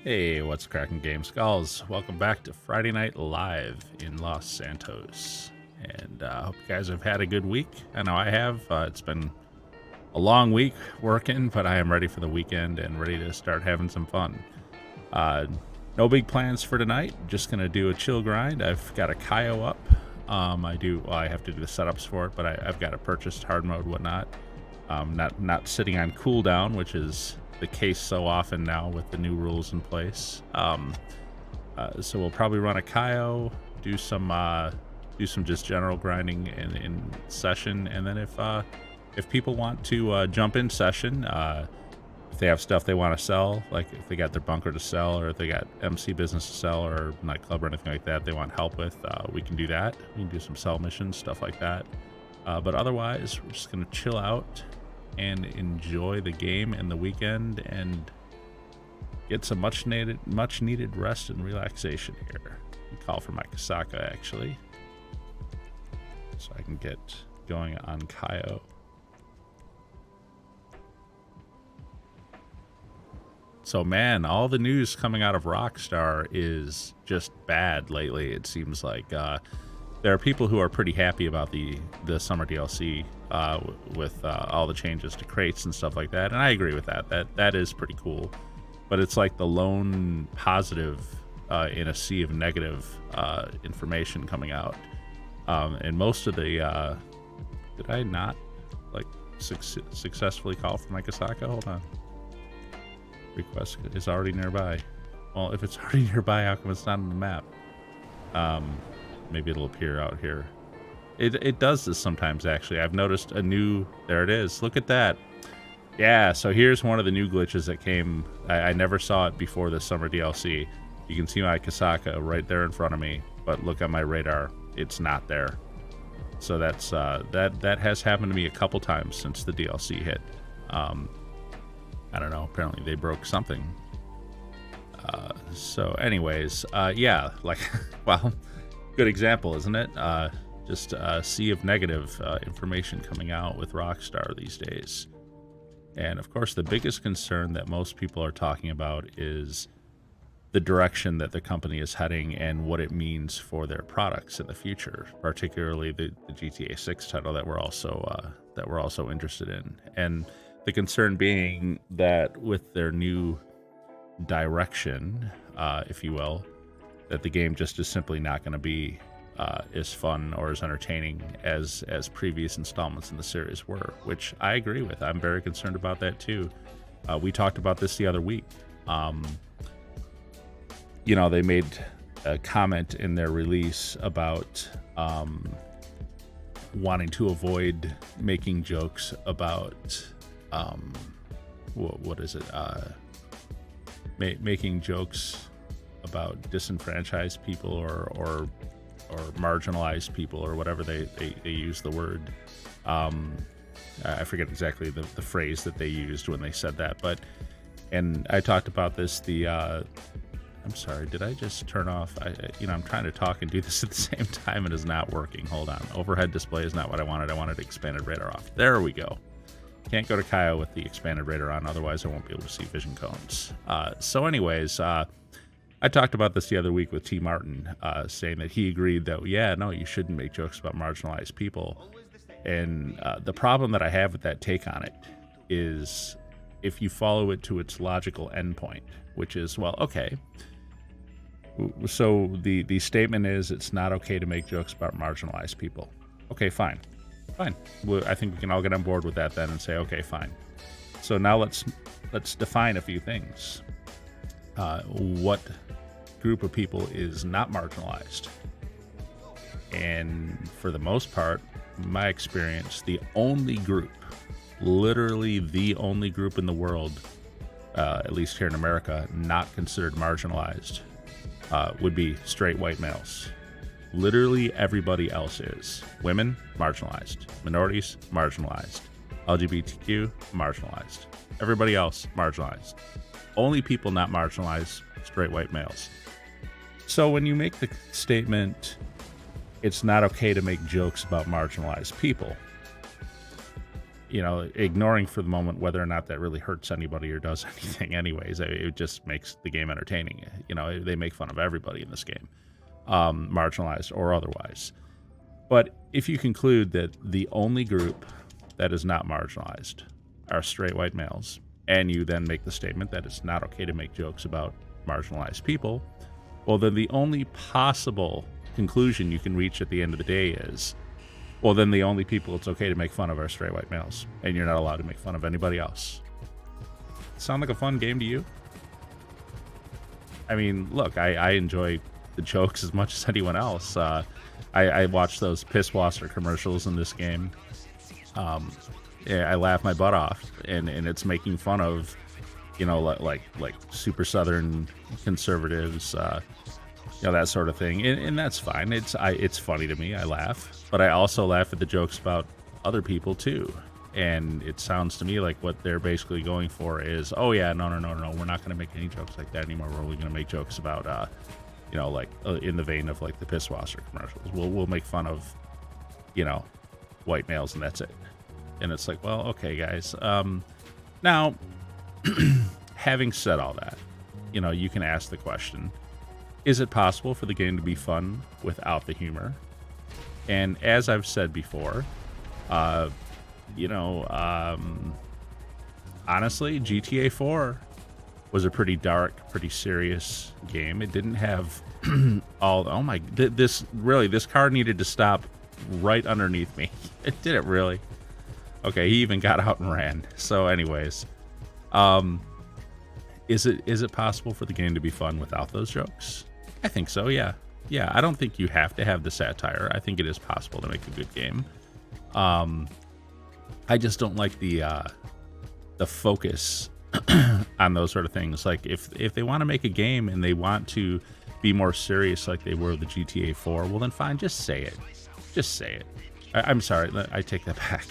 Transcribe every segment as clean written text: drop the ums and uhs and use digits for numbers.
Hey, what's cracking, Game Skulls? Welcome back to Friday Night Live in Los Santos. And hope you guys have had a good week. I know I have. It's been a long week working, but I am ready for the weekend and ready to start having some fun. No big plans for tonight. Just going to do a chill grind. I've got a Cayo up. I have to do the setups for it, but I've got it purchased, hard mode, whatnot. Not sitting on cooldown, which is the case so often now with the new rules in place. So we'll probably run a Cayo, do some just general grinding in session, and then if people want to jump in session, if they have stuff they want to sell, like if they got their bunker to sell, or if they got MC business to sell, or nightclub or anything like that they want help with, we can do that. We can do some sell missions, stuff like that. But otherwise, we're just gonna chill out and enjoy the game and the weekend and get some much needed rest and relaxation here. Call for my Kasaka actually, so I can get going on Cayo. So man, all the news coming out of Rockstar is just bad lately. It seems like there are people who are pretty happy about the summer DLC with all the changes to crates and stuff like that, and I agree with that. That is pretty cool. But it's like the lone positive in a sea of negative information coming out. And most of the did I not like successfully call for my Kasaka? Hold on. Request is already nearby. Well, if it's already nearby, how come it's not on the map? Maybe it'll appear out here. It does this sometimes, actually. I've noticed a new... There it is. Look at that. Yeah, so here's one of the new glitches that came... I never saw it before this summer DLC. You can see my Kasaka right there in front of me, but look at my radar. It's not there. So that's that has happened to me a couple times since the DLC hit. I don't know. Apparently they broke something. So anyways, yeah, like, well... Good example, isn't it? Just a sea of negative information coming out with Rockstar these days. And of course, the biggest concern that most people are talking about is the direction that the company is heading and what it means for their products in the future, particularly the GTA 6 title that we're also interested in. And the concern being that with their new direction, if you will, that the game just is simply not going to be as fun or as entertaining as previous installments in the series were, which I agree with. I'm very concerned about that too. We talked about this the other week. They made a comment in their release about wanting to avoid making jokes about what is it? Making jokes about disenfranchised people or marginalized people, or whatever they use the word. I forget exactly the phrase that they used when they said that, and I talked about this. I'm sorry, did I just turn off? I'm trying to talk and do this at the same time. It is not working. Hold on. Overhead display is not what I wanted. I wanted expanded radar off. There we go. Can't go to Cayo with the expanded radar on, otherwise I won't be able to see vision cones. So anyways, I talked about this the other week with T. Martin, saying that he agreed that, yeah, no, you shouldn't make jokes about marginalized people. And the problem that I have with that take on it is if you follow it to its logical endpoint, which is, well, okay, so the statement is it's not okay to make jokes about marginalized people. Okay, fine. Well, I think we can all get on board with that then and say, okay, fine. So now let's define a few things. What group of people is not marginalized? And for the most part, my experience, the only group, literally the only group in the world, at least here in America, not considered marginalized, would be straight white males. Literally everybody else is. Women, marginalized. Minorities, marginalized. LGBTQ, marginalized. Everybody else, marginalized. Only people not marginalized, straight white males. So when you make the statement, it's not okay to make jokes about marginalized people, ignoring for the moment whether or not that really hurts anybody or does anything anyways. It just makes the game entertaining. They make fun of everybody in this game, marginalized or otherwise. But if you conclude that the only group that is not marginalized are straight white males, and you then make the statement that it's not okay to make jokes about marginalized people, well, then the only possible conclusion you can reach at the end of the day is, well, then the only people it's okay to make fun of are straight white males, and you're not allowed to make fun of anybody else. Sound like a fun game to you? I mean, look, I enjoy the jokes as much as anyone else. I watch those pisswasser commercials in this game. I laugh my butt off, and it's making fun of, like super Southern conservatives, that sort of thing, and that's fine. It's funny to me. I laugh, but I also laugh at the jokes about other people too. And it sounds to me like what they're basically going for is, oh yeah, no, we're not going to make any jokes like that anymore. We're only going to make jokes about, in the vein of like the pisswasser commercials. We'll make fun of, white males, and that's it. And it's like, well, okay, guys. Now, having said all that, you can ask the question, is it possible for the game to be fun without the humor? And as I've said before, honestly, GTA 4 was a pretty dark, pretty serious game. It didn't have this car needed to stop right underneath me. It did it really. Okay, he even got out and ran. So anyways, is it possible for the game to be fun without those jokes? I think so, yeah. Yeah, I don't think you have to have the satire. I think it is possible to make a good game. I just don't like the focus on those sort of things. Like if they want to make a game and they want to be more serious like they were with the GTA 4, well then fine, just say it. Just say it. I'm sorry, I take that back.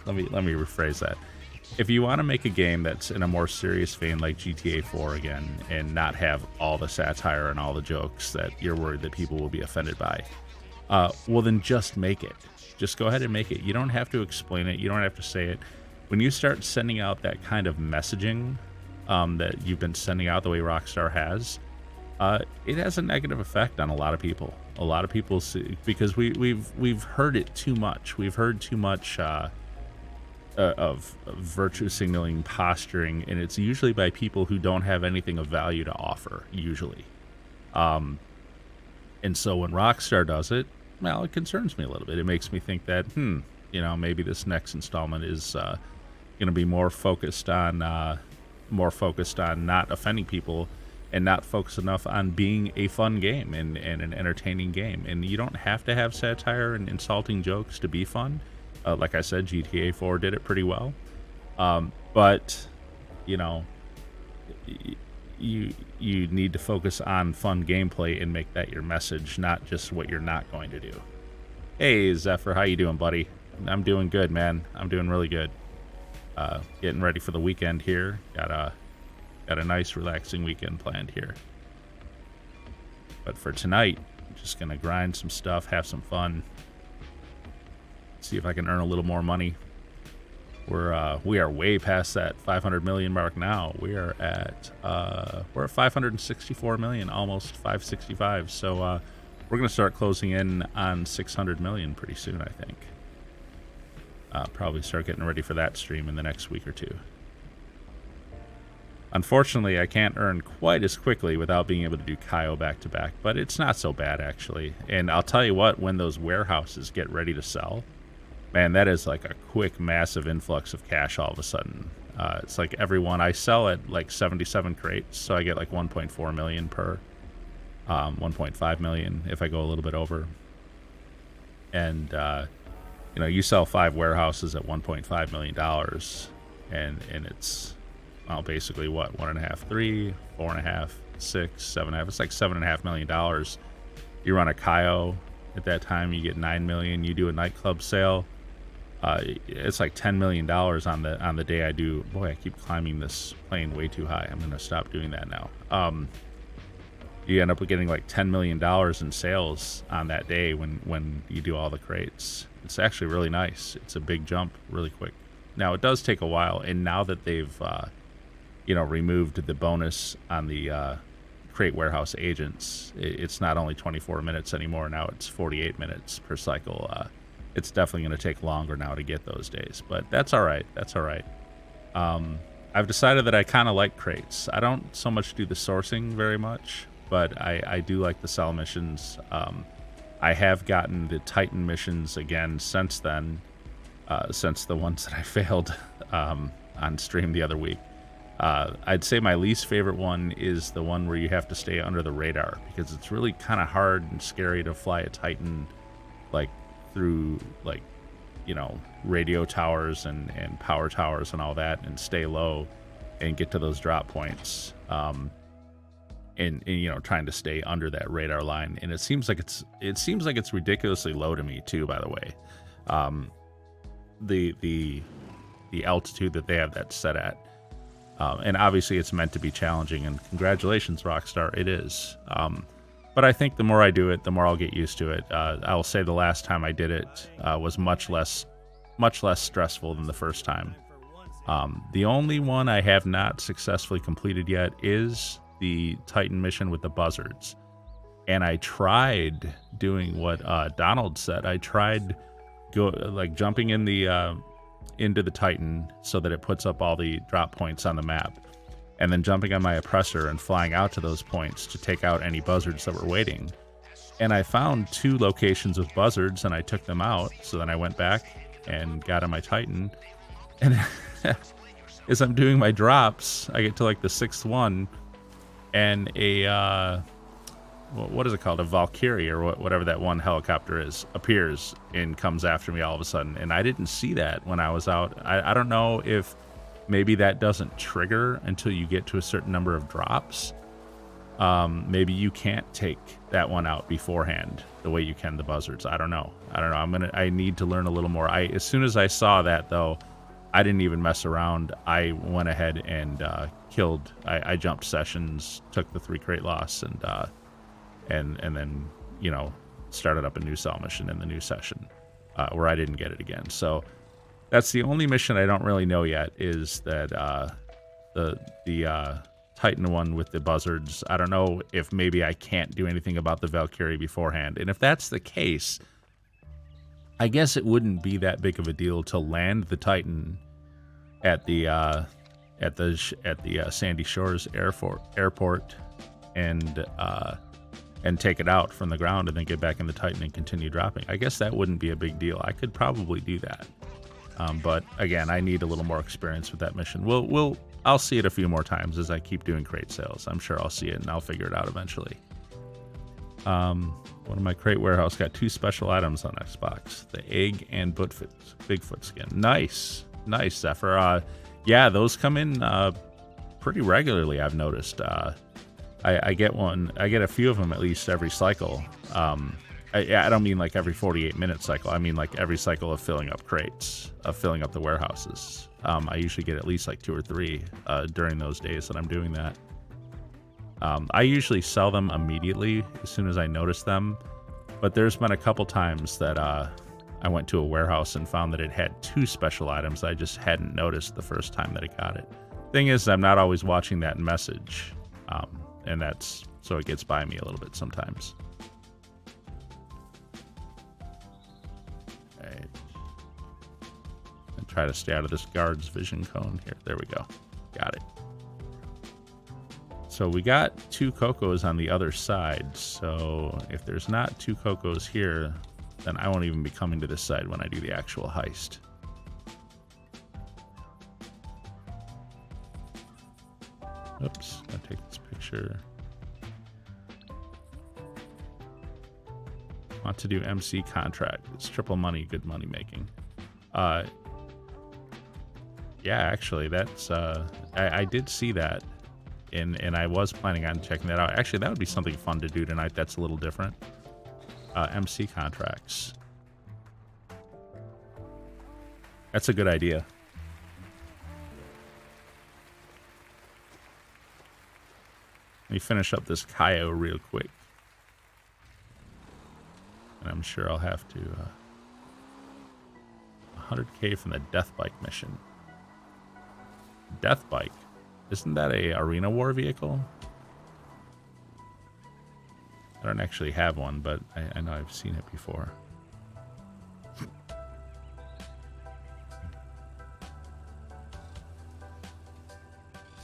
Let me rephrase that. If you want to make a game that's in a more serious vein like GTA 4 again, and not have all the satire and all the jokes that you're worried that people will be offended by, well then just make it. Just go ahead and make it. You don't have to explain it. You don't have to say it. When you start sending out that kind of messaging that you've been sending out the way Rockstar has, it has a negative effect on a lot of people. A lot of people see, because we've heard it too much. We've heard too much of virtue signaling, posturing, and it's usually by people who don't have anything of value to offer, usually. And so when Rockstar does it, well, it concerns me a little bit. It makes me think that, maybe this next installment is going to be more focused on not offending people, and not focused enough on being a fun game and an entertaining game. And you don't have to have satire and insulting jokes to be fun. Like I said, GTA 4 did it pretty well. But, you need to focus on fun gameplay and make that your message, not just what you're not going to do. Hey, Zephyr, how you doing, buddy? I'm doing good, man. I'm doing really good. Getting ready for the weekend here. Got a nice, relaxing weekend planned here. But for tonight, I'm just gonna grind some stuff, have some fun, see if I can earn a little more money. We are way past that 500 million mark now. We're at 564 million, almost 565. So we're gonna start closing in on 600 million pretty soon, I think. Probably start getting ready for that stream in the next week or two. Unfortunately, I can't earn quite as quickly without being able to do Cayo back to back, but it's not so bad actually. And I'll tell you what, when those warehouses get ready to sell, man, that is like a quick, massive influx of cash all of a sudden. It's like every one I sell at like 77 crates, so I get like 1.4 million per, 1.5 million if I go a little bit over. And you sell 5 warehouses at $1.5 million, and it's, well, basically what, 1.5, 3, 4.5, 6, 7.5. It's like $7.5 million. You run a Cayo at that time, you get 9 million. You do a nightclub sale, it's like $10 million on the day I do. Boy, I keep climbing this plane way too high. I'm gonna stop doing that now. you end up getting like $10 million in sales on that day when you do all the crates. It's actually really nice. It's a big jump really quick. Now, it does take a while, and now that they've, removed the bonus on the crate warehouse agents, it's not only 24 minutes anymore. Now it's 48 minutes per cycle. It's definitely going to take longer now to get those days, but that's all right. That's all right. I've decided that I kind of like crates. I don't so much do the sourcing very much, but I do like the sell missions. I have gotten the Titan missions again since then, since the ones that I failed on stream the other week. I'd say my least favorite one is the one where you have to stay under the radar, because it's really kind of hard and scary to fly a Titan like through radio towers and power towers and all that, and stay low and get to those drop points. And trying to stay under that radar line, and it seems like it's ridiculously low to me too. By the way, the altitude that they have that set at, and obviously it's meant to be challenging. And congratulations, Rockstar, it is. But I think the more I do it, the more I'll get used to it. I'll say the last time I did it was much less stressful than the first time. The only one I have not successfully completed yet is the Titan mission with the buzzards. And I tried doing what Donald said. I tried jumping in the into the Titan so that it puts up all the drop points on the map, and then jumping on my oppressor and flying out to those points to take out any buzzards that were waiting. And I found 2 locations with buzzards, and I took them out. So then I went back and got on my Titan, and as I'm doing my drops, I get to like the 6th one, and a what is it called, a Valkyrie or whatever that one helicopter is, appears and comes after me all of a sudden. And I didn't see that when I was out. I don't know if maybe that doesn't trigger until you get to a certain number of drops. Maybe you can't take that one out beforehand the way you can the buzzards. I don't know. I need to learn a little more. As soon as I saw that, though, I didn't even mess around. I went ahead and killed. I jumped sessions, took the 3 crate loss, and then started up a new cell mission in the new session where I didn't get it again. So that's the only mission I don't really know yet, is that the Titan one with the buzzards. I don't know if maybe I can't do anything about the Valkyrie beforehand. And if that's the case, I guess it wouldn't be that big of a deal to land the Titan at the Sandy Shores airport and take it out from the ground, and then get back in the Titan and continue dropping. I guess that wouldn't be a big deal. I could probably do that. But again, I need a little more experience with that mission. I'll see it a few more times as I keep doing crate sales. I'm sure I'll see it and I'll figure it out eventually. One of my crate warehouse got 2 special items on Xbox: the egg and Bigfoot skin. Nice, Zephyr. Yeah, those come in pretty regularly, I've noticed. I get a few of them at least every cycle. I don't mean like every 48-minute cycle. I mean like every cycle of filling up crates, of filling up the warehouses. I usually get at least like 2 or 3 during those days that I'm doing that. I usually sell them immediately as soon as I notice them, but there's been a couple times that I went to a warehouse and found that it had 2 special items I just hadn't noticed the first time that I got it. Thing is, I'm not always watching that message, and so it gets by me a little bit sometimes. Right. And try to stay out of this guard's vision cone here. There we go. Got it. So we got 2 Cocos on the other side. So if there's not 2 Cocos here, then I won't even be coming to this side when I do the actual heist. Oops, I'll take this picture. Want to do MC contract. It's triple money, good money making. Yeah, actually, that's I did see that, and I was planning on checking that out. Actually, that would be something fun to do tonight. That's a little different. MC contracts. That's a good idea. Let me finish up this Cayo real quick. And I'm sure I'll have to... 100k from the Death Bike mission. Death Bike? Isn't that a Arena War vehicle? I don't actually have one, but I know I've seen it before.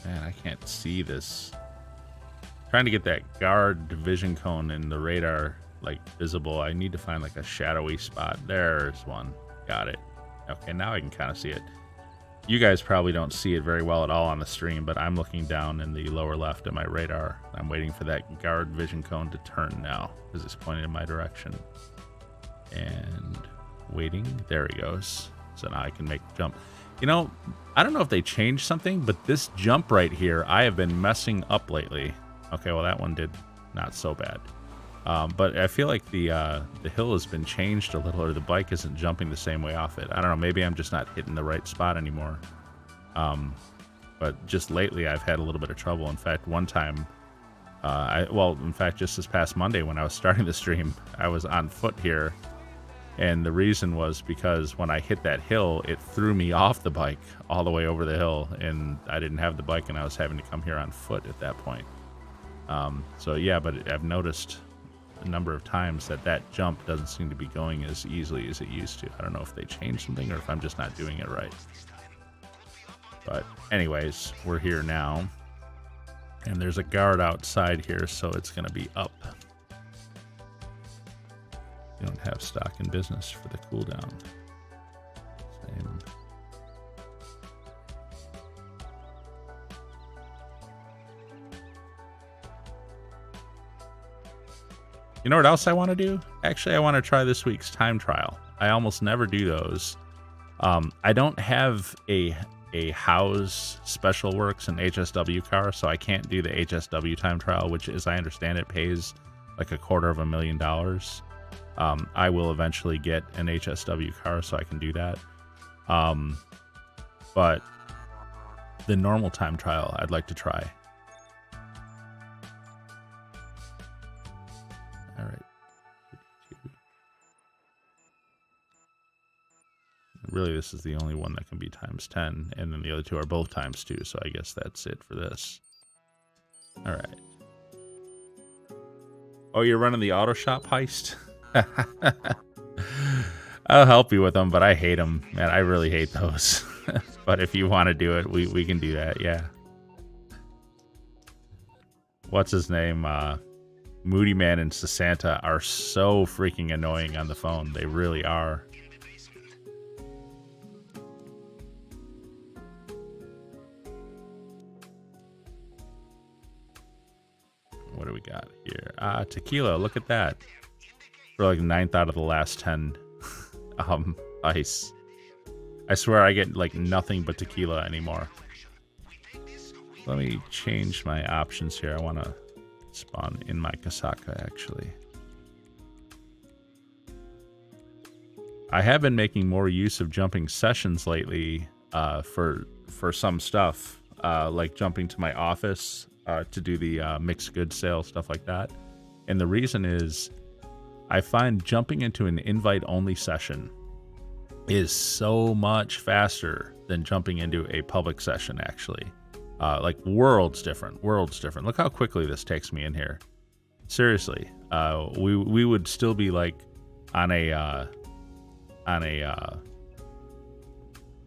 Man, I can't see this. Trying to get that guard vision cone in the radar like visible. I need to find like a shadowy spot. There's one. Got it. Okay, now I can kind of see it. You guys probably don't see it very well at all on the stream, but I'm looking down in the lower left of my radar. I'm waiting for that guard vision cone to turn now because it's pointing in my direction. And waiting. There he goes. So now I can make the jump. You know, I don't know if they changed something, but this jump right here, I have been messing up lately. Okay, well, that one did not so bad. But I feel like the hill has been changed a little, or the bike isn't jumping the same way off it. I don't know. Maybe I'm just not hitting the right spot anymore. But just lately, I've had a little bit of trouble. In fact, one time, in fact, just this past Monday when I was starting the stream, I was on foot here. And the reason was because when I hit that hill, it threw me off the bike all the way over the hill. And I didn't have the bike, and I was having to come here on foot at that point. So, yeah, but I've noticed a number of times that jump doesn't seem to be going as easily as it used to. I don't know if they changed something or if I'm just not doing it right. But anyways, we're here now. And there's a guard outside here, so it's going to be up. We don't have stock in business for the cooldown. Same. You know what else I want to do? Actually, I want to try this week's time trial. I almost never do those. I don't have a House Special Works and HSW car, so I can't do the HSW time trial, which, as I understand it, pays like $250,000. I will eventually get an HSW car, so I can do that. But the normal time trial, I'd like to try. All right. Really, this is the only one that can be times 10, and then the other two are both times 2, so I guess that's it for this. All right. Oh, you're running the auto shop heist? I'll help you with them, but I hate them. Man, I really hate those. But if you want to do it, we can do that, yeah. What's his name? Moody Man and Sasanta are so freaking annoying on the phone. They really are. What do we got here? Tequila, look at that. For like 9th out of the last 10 ice. I swear I get like nothing but tequila anymore. Let me change my options here. I want to spawn in my Kasaka, actually. I have been making more use of jumping sessions lately for some stuff, like jumping to my office to do the mixed goods sale, stuff like that. And the reason is I find jumping into an invite-only session is so much faster than jumping into a public session, actually. Like worlds different. Look how quickly this takes me in here. Seriously, we would still be like on a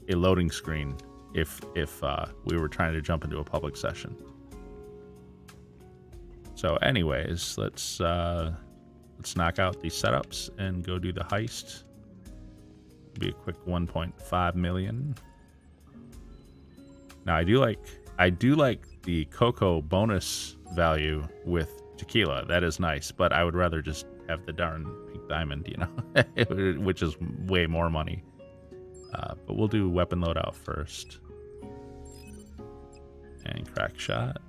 loading screen if we were trying to jump into a public session. So, anyways, let's knock out these setups and go do the heist. Be a quick 1.5 million. Now, I do like the Cocoa bonus value with tequila. That is nice, but I would rather just have the darn pink diamond, you know, which is way more money. But we'll do weapon loadout first. And crack shot.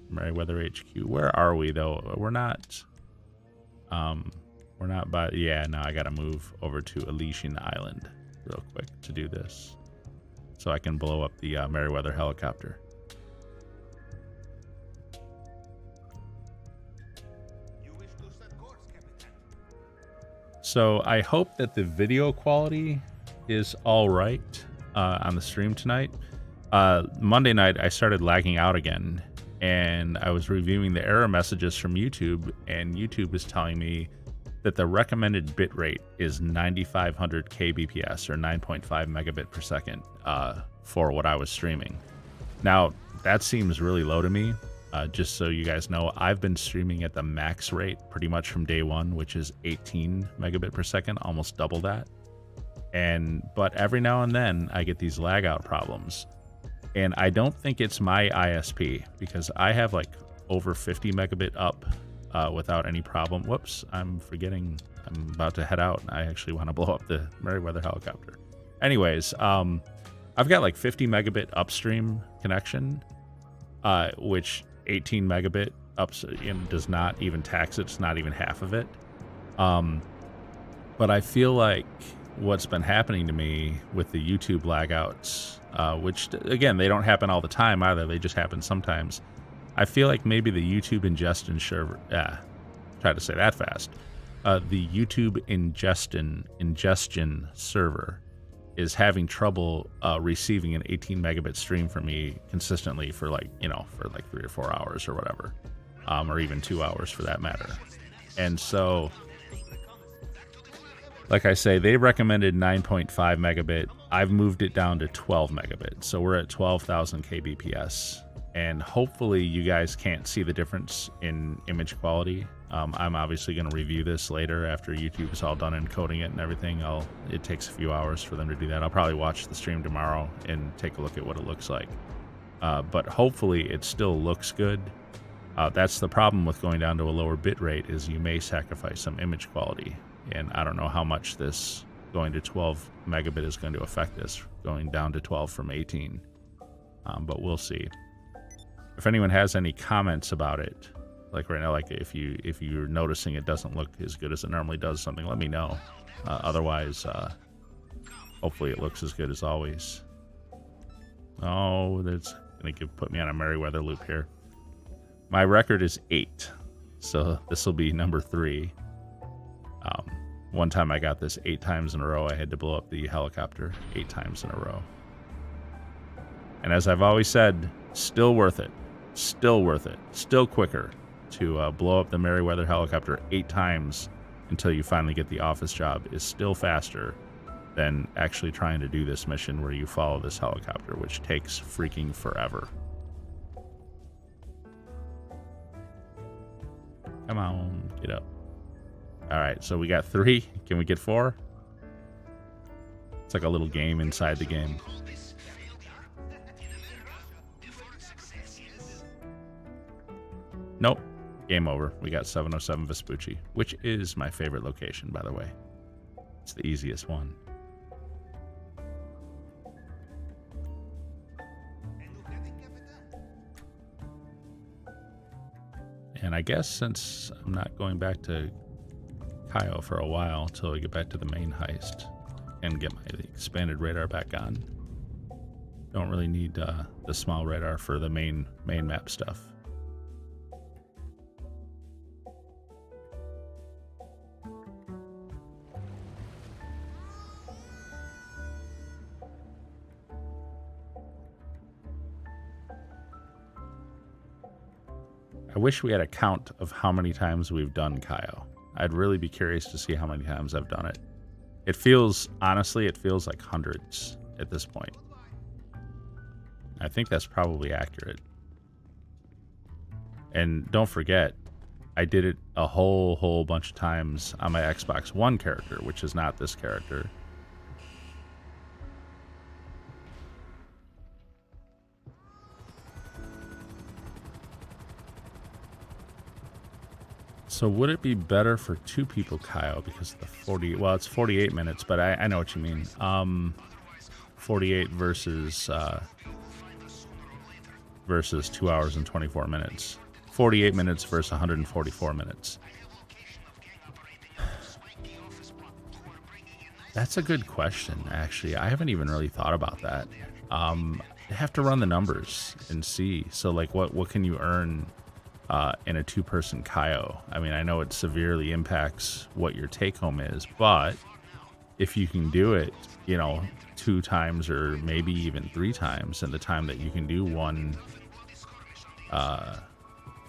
Meriwether HQ. Where are we though? We're not by, yeah, now I gotta move over to Elysian Island real quick to do this. So I can blow up the Meriwether helicopter. So I hope that the video quality is all right on the stream tonight. Monday night, I started lagging out again, and I was reviewing the error messages from YouTube, and YouTube is telling me that the recommended bit rate is 9500 kbps or 9.5 megabit per second for what I was streaming. Now, that seems really low to me. Just so you guys know, I've been streaming at the max rate pretty much from day one, which is 18 megabit per second, almost double that. But every now and then I get these lag out problems, and I don't think it's my ISP, because I have like over 50 megabit up without any problem. Whoops, I'm forgetting I'm about to head out. I actually want to blow up the Merryweather helicopter. Anyways, I've got like 50 megabit upstream connection, which 18 megabit does not even tax it. It's not even half of it. But I feel like what's been happening to me with the YouTube lagouts, which again, they don't happen all the time either. They just happen sometimes. I feel like maybe the YouTube ingestion server, try to say that fast. The YouTube ingestion server is having trouble receiving an 18 megabit stream from me consistently for like 3 or 4 hours or whatever, or even 2 hours for that matter. And so, like I say, they recommended 9.5 megabit. I've moved it down to 12 megabit. So we're at 12,000 kbps. And hopefully you guys can't see the difference in image quality. I'm obviously going to review this later after YouTube is all done encoding it and everything. It takes a few hours for them to do that. I'll probably watch the stream tomorrow and take a look at what it looks like. But hopefully it still looks good. That's the problem with going down to a lower bit rate, is you may sacrifice some image quality. And I don't know how much this going to 12 megabit is going to affect this, going down to 12 from 18. But we'll see. If anyone has any comments about it, like right now, like if you're noticing it doesn't look as good as it normally does, something, let me know. Otherwise, hopefully it looks as good as always. Oh, that's gonna put me on a Merryweather loop here. My record is 8, so this will be number 3. One time I got this 8 times in a row. I had to blow up the helicopter 8 times in a row. And as I've always said, still worth it. Still worth it. Still quicker to blow up the Merryweather helicopter 8 times until you finally get the office job is still faster than actually trying to do this mission where you follow this helicopter, which takes freaking forever. Come on, get up. All right, so we got 3. Can we get 4? It's like a little game inside the game. Nope. Game over. We got 707 Vespucci, which is my favorite location, by the way. It's the easiest one. And I guess since I'm not going back to Cayo for a while until we get back to the main heist and get my expanded radar back on, don't really need the small radar for the main map stuff. I wish we had a count of how many times we've done Cayo. I'd really be curious to see how many times I've done it. It feels, honestly, it feels like hundreds at this point. I think that's probably accurate. And don't forget, I did it a whole bunch of times on my Xbox One character, which is not this character. So would it be better for 2 people, Cayo, because the 40, well, it's 48 minutes, but I know what you mean. 48 versus 2 hours and 24 minutes. 48 minutes versus 144 minutes. That's a good question, actually. I haven't even really thought about that. I have to run the numbers and see. So, like, what can you earn in a 2-person Cayo. I mean, I know it severely impacts what your take home is, but if you can do it, you know, 2 times or maybe even 3 times in the time that you can do one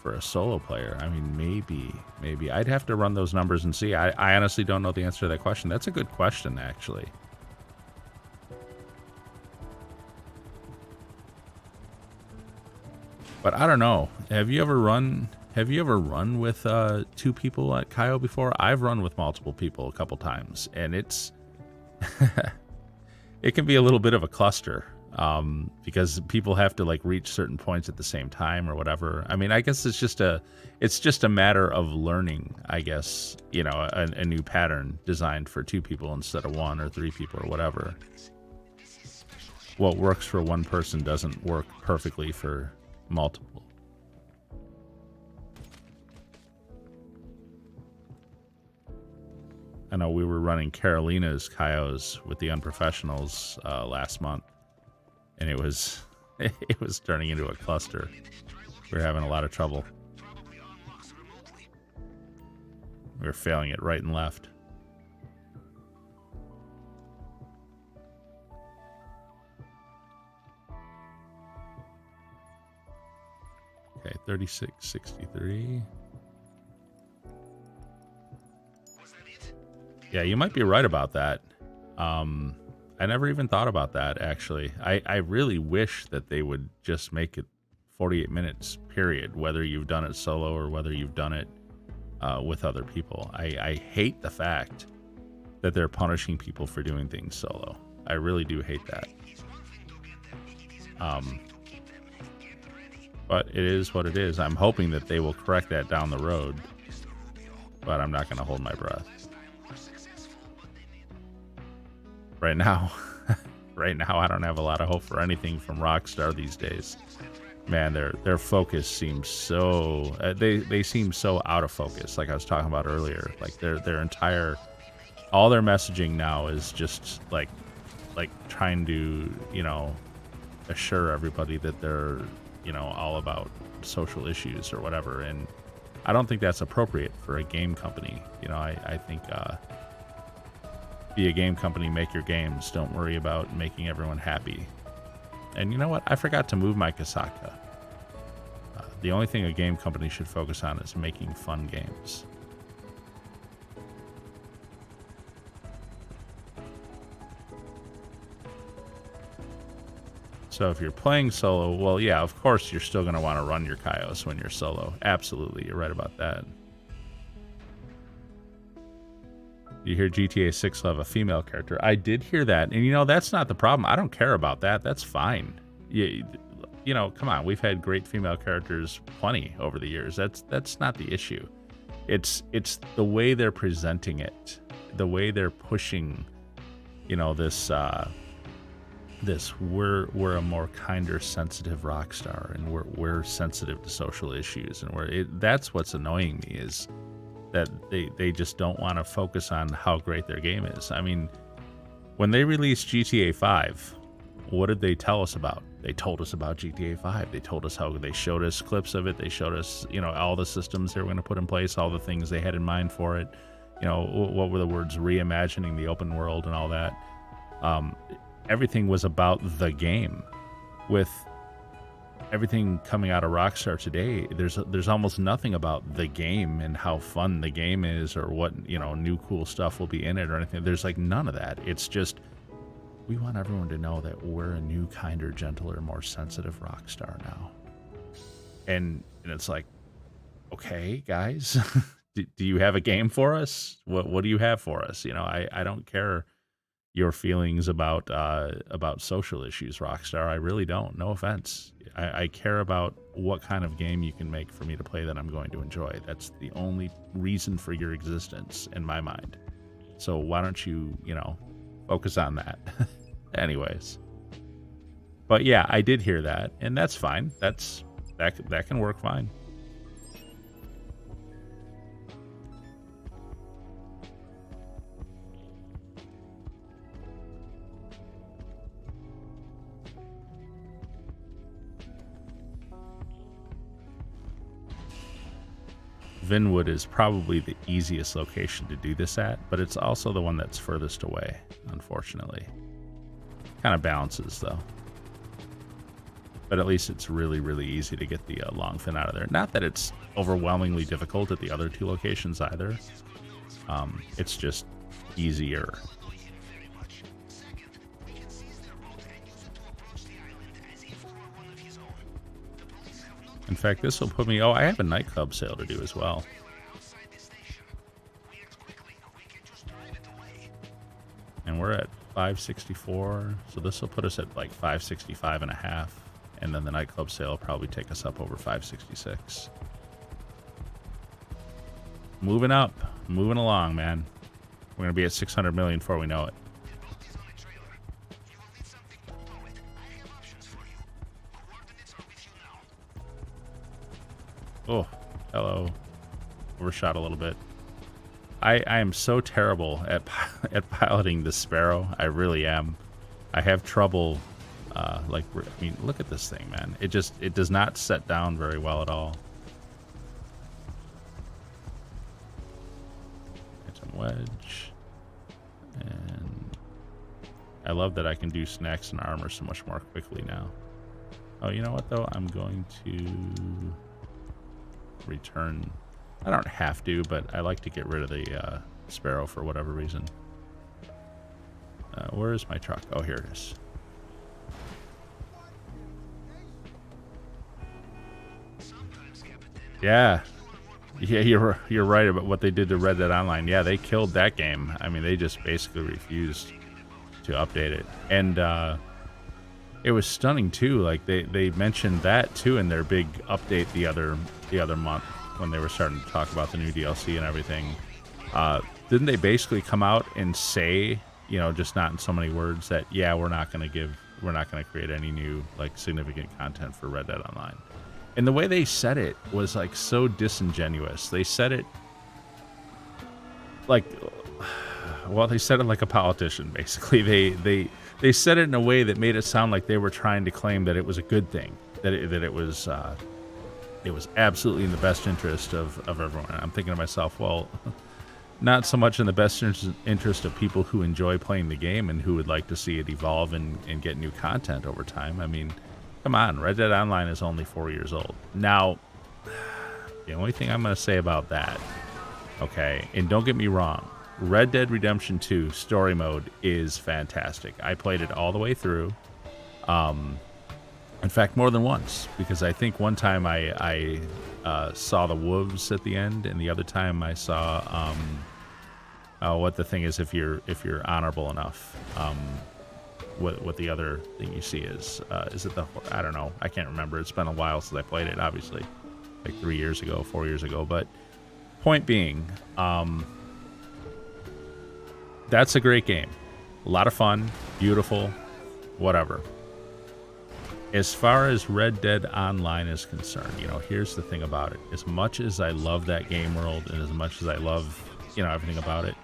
for a solo player, I mean, maybe I'd have to run those numbers and see. I honestly don't know the answer to that question. That's a good question, actually. But I don't know. Have you ever run with 2 people at Cayo before? I've run with multiple people a couple times, and it's it can be a little bit of a cluster because people have to like reach certain points at the same time or whatever. I mean, I guess it's just a matter of learning, I guess, you know, a new pattern designed for 2 people instead of 1 or 3 people or whatever. What works for one person doesn't work perfectly for multiple. I know we were running Carolina's Cayos with the unprofessionals last month, and it was turning into a cluster. We were having a lot of trouble. We were failing it right and left. Okay, 3663. Yeah, you might be right about that. I never even thought about that, actually. I really wish that they would just make it 48 minutes, period, whether you've done it solo or whether you've done it with other people. I hate the fact that they're punishing people for doing things solo. I really do hate that. But it is what it is. I'm hoping that they will correct that down the road, but I'm not going to hold my breath. Right now, I don't have a lot of hope for anything from Rockstar these days. Man, their focus seems so they seem so out of focus. Like I was talking about earlier, like their entire all their messaging now is just like trying to, you know, assure everybody that they're, you know, all about social issues or whatever. And I don't think that's appropriate for a game company. You know, I think be a game company, make your games. Don't worry about making everyone happy. And you know what? I forgot to move my Kasaka. The only thing a game company should focus on is making fun games. So if you're playing solo, well, yeah, of course you're still going to want to run your Cayos when you're solo. Absolutely, you're right about that. You hear GTA 6 will have a female character. I did hear that, and you know, that's not the problem. I don't care about that. That's fine. You know, come on. We've had great female characters plenty over the years. That's not the issue. It's the way they're presenting it, the way they're pushing, you know, this we're a more kinder, sensitive Rockstar, and we're sensitive to social issues, and that's what's annoying me is that they just don't want to focus on how great their game is. I mean, when they released GTA 5, what did they tell us about? They told us about GTA 5. They told us how they showed us clips of it. They showed us, you know, all the systems they were going to put in place, all the things they had in mind for it. You know, what were the words? Reimagining the open world and all that. Everything was about the game. With everything coming out of Rockstar today, there's almost nothing about the game and how fun the game is or what, you know, new cool stuff will be in it or anything. There's like none of that. It's just, we want everyone to know that we're a new, kinder, gentler, more sensitive Rockstar now. And it's like, okay, guys, do you have a game for us? What do you have for us? You know, I don't care your feelings about social issues, Rockstar. I really don't. No offense. I care about what kind of game you can make for me to play that I'm going to enjoy. That's the only reason for your existence in my mind. So why don't you, you know, focus on that? Anyways. But yeah, I did hear that, and that's fine. That can work fine. Vinwood is probably the easiest location to do this at, but it's also the one that's furthest away, unfortunately. Kind of balances, though. But at least it's really, really easy to get the longfin out of there. Not that it's overwhelmingly difficult at the other two locations either. It's just easier. In fact, this will put me... Oh, I have a nightclub sale to do as well. And we're at 564, so this will put us at like 565 and a half. And then the nightclub sale will probably take us up over 566. Moving up, moving along, man. We're gonna be at 600 million before we know it. Oh, hello. Overshot a little bit. I am so terrible at piloting the Sparrow. I really am. I have trouble. I mean, look at this thing, man. It does not set down very well at all. Atom wedge. And I love that I can do snacks and armor so much more quickly now. Oh, you know what, though? I'm going to return. I don't have to, but I like to get rid of the Sparrow for whatever reason. Where is my truck? Oh, here it is. Yeah, you're right about what they did to Red Dead Online. Yeah, they killed that game. I mean, they just basically refused to update it, and it was stunning too. Like they mentioned that too in their big update the other month when they were starting to talk about the new DLC and everything. Didn't they basically come out and say, you know, just not in so many words, that yeah, we're not going to create any new like significant content for Red Dead Online. And the way they said it was like so disingenuous. They said it like, well, they said it like a politician, basically. They said it in a way that made it sound like they were trying to claim that it was a good thing, that it was absolutely in the best interest of everyone. And I'm thinking to myself, well, not so much in the best interest of people who enjoy playing the game and who would like to see it evolve and get new content over time. I mean, come on, Red Dead Online is only 4 years old. Now, the only thing I'm going to say about that, okay, and don't get me wrong, Red Dead Redemption 2 story mode is fantastic. I played it all the way through. In fact, more than once, because I think one time I saw the wolves at the end, and the other time I saw what the thing is if you're honorable enough. What the other thing you see is it the, I don't know, I can't remember. It's been a while since I played it, obviously, like 4 years ago. But point being, that's a great game, a lot of fun, beautiful, whatever. As far as Red Dead Online is concerned, you know, here's the thing about it. As much as I love that game world and as much as I love, you know, everything about it,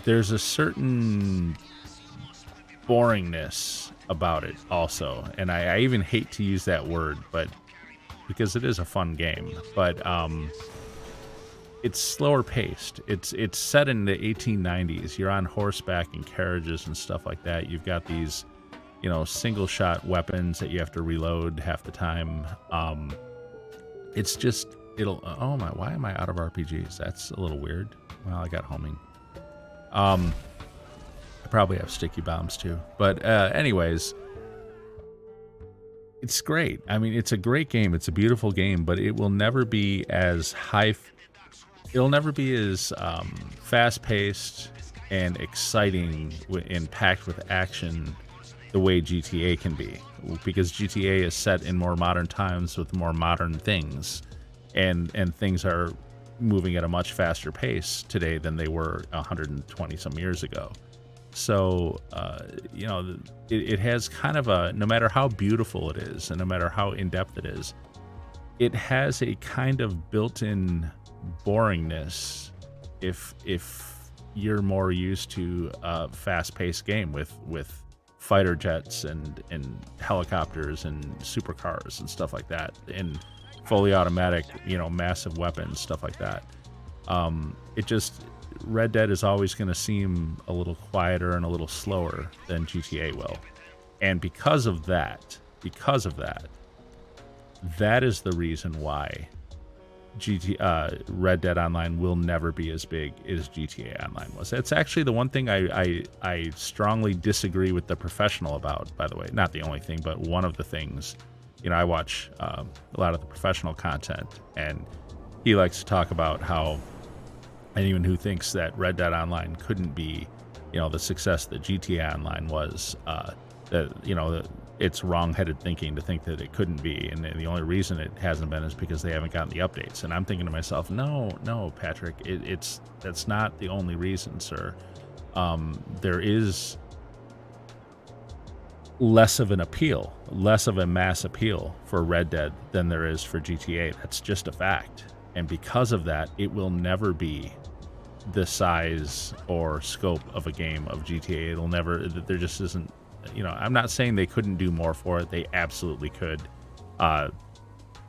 there's a certain boringness about it also. And I even hate to use that word, but because it is a fun game, but it's slower paced. It's set in the 1890s. You're on horseback and carriages and stuff like that. You've got these, you know, single shot weapons that you have to reload half the time. It's just, oh my, why am I out of RPGs? That's a little weird. Well, I got homing. I probably have sticky bombs too. But anyways, it's great. I mean, it's a great game. It's a beautiful game, but it will never be as it'll never be as fast-paced and exciting and packed with action the way GTA can be, because GTA is set in more modern times with more modern things, and things are moving at a much faster pace today than they were 120 some years ago. So you know, it has kind of a, no matter how beautiful it is and no matter how in-depth it is, it has a kind of built-in boringness if you're more used to a fast-paced game with fighter jets and helicopters and supercars and stuff like that. And fully automatic, massive weapons, stuff like that. Red Dead is always going to seem a little quieter and a little slower than GTA will. And because of that, that is the reason why Red Dead Online will never be as big as GTA Online was. It's actually the one thing I strongly disagree with the professional about, by the way. Not the only thing, but one of the things. I watch a lot of the professional content, and he likes to talk about how anyone who thinks that Red Dead Online couldn't be, the success that GTA Online was, it's wrong-headed thinking to think that it couldn't be, and the only reason it hasn't been is because they haven't gotten the updates. And I'm thinking to myself, no, Patrick, that's not the only reason, sir. There is less of a mass appeal for Red Dead than there is for GTA. That's just a fact. And because of that, it will never be the size or scope of a game of GTA. It'll never, there just isn't, I'm not saying they couldn't do more for it. They absolutely could.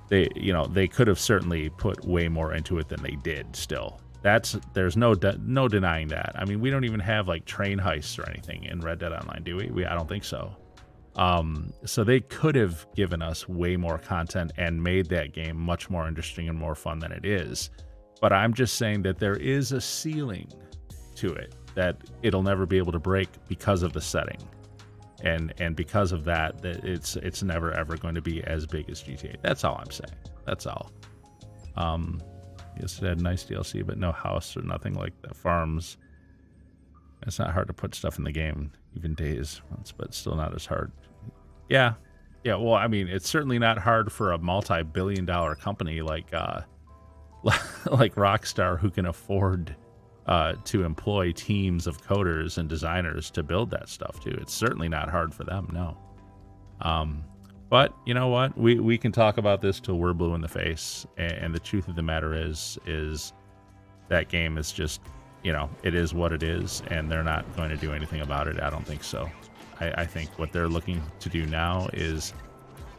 They could have certainly put way more into it than they did still. There's no denying that. I mean, we don't even have like train heists or anything in Red Dead Online, do we? I don't think so. So they could have given us way more content and made that game much more interesting and more fun than it is. But I'm just saying that there is a ceiling to it that it'll never be able to break because of the setting. And because of that, it's never ever going to be as big as GTA. That's all I'm saying. That's all. Yes, it had nice DLC, but no house or nothing like the farms. It's not hard to put stuff in the game, even days, but still not as hard. Yeah. Well, I mean, it's certainly not hard for a multi-billion-dollar company like Rockstar, who can afford to employ teams of coders and designers to build that stuff too. It's certainly not hard for them, no. But you know what? We can talk about this till we're blue in the face. And the truth of the matter is that game is just, it is what it is, and they're not going to do anything about it. I don't think so. I think what they're looking to do now is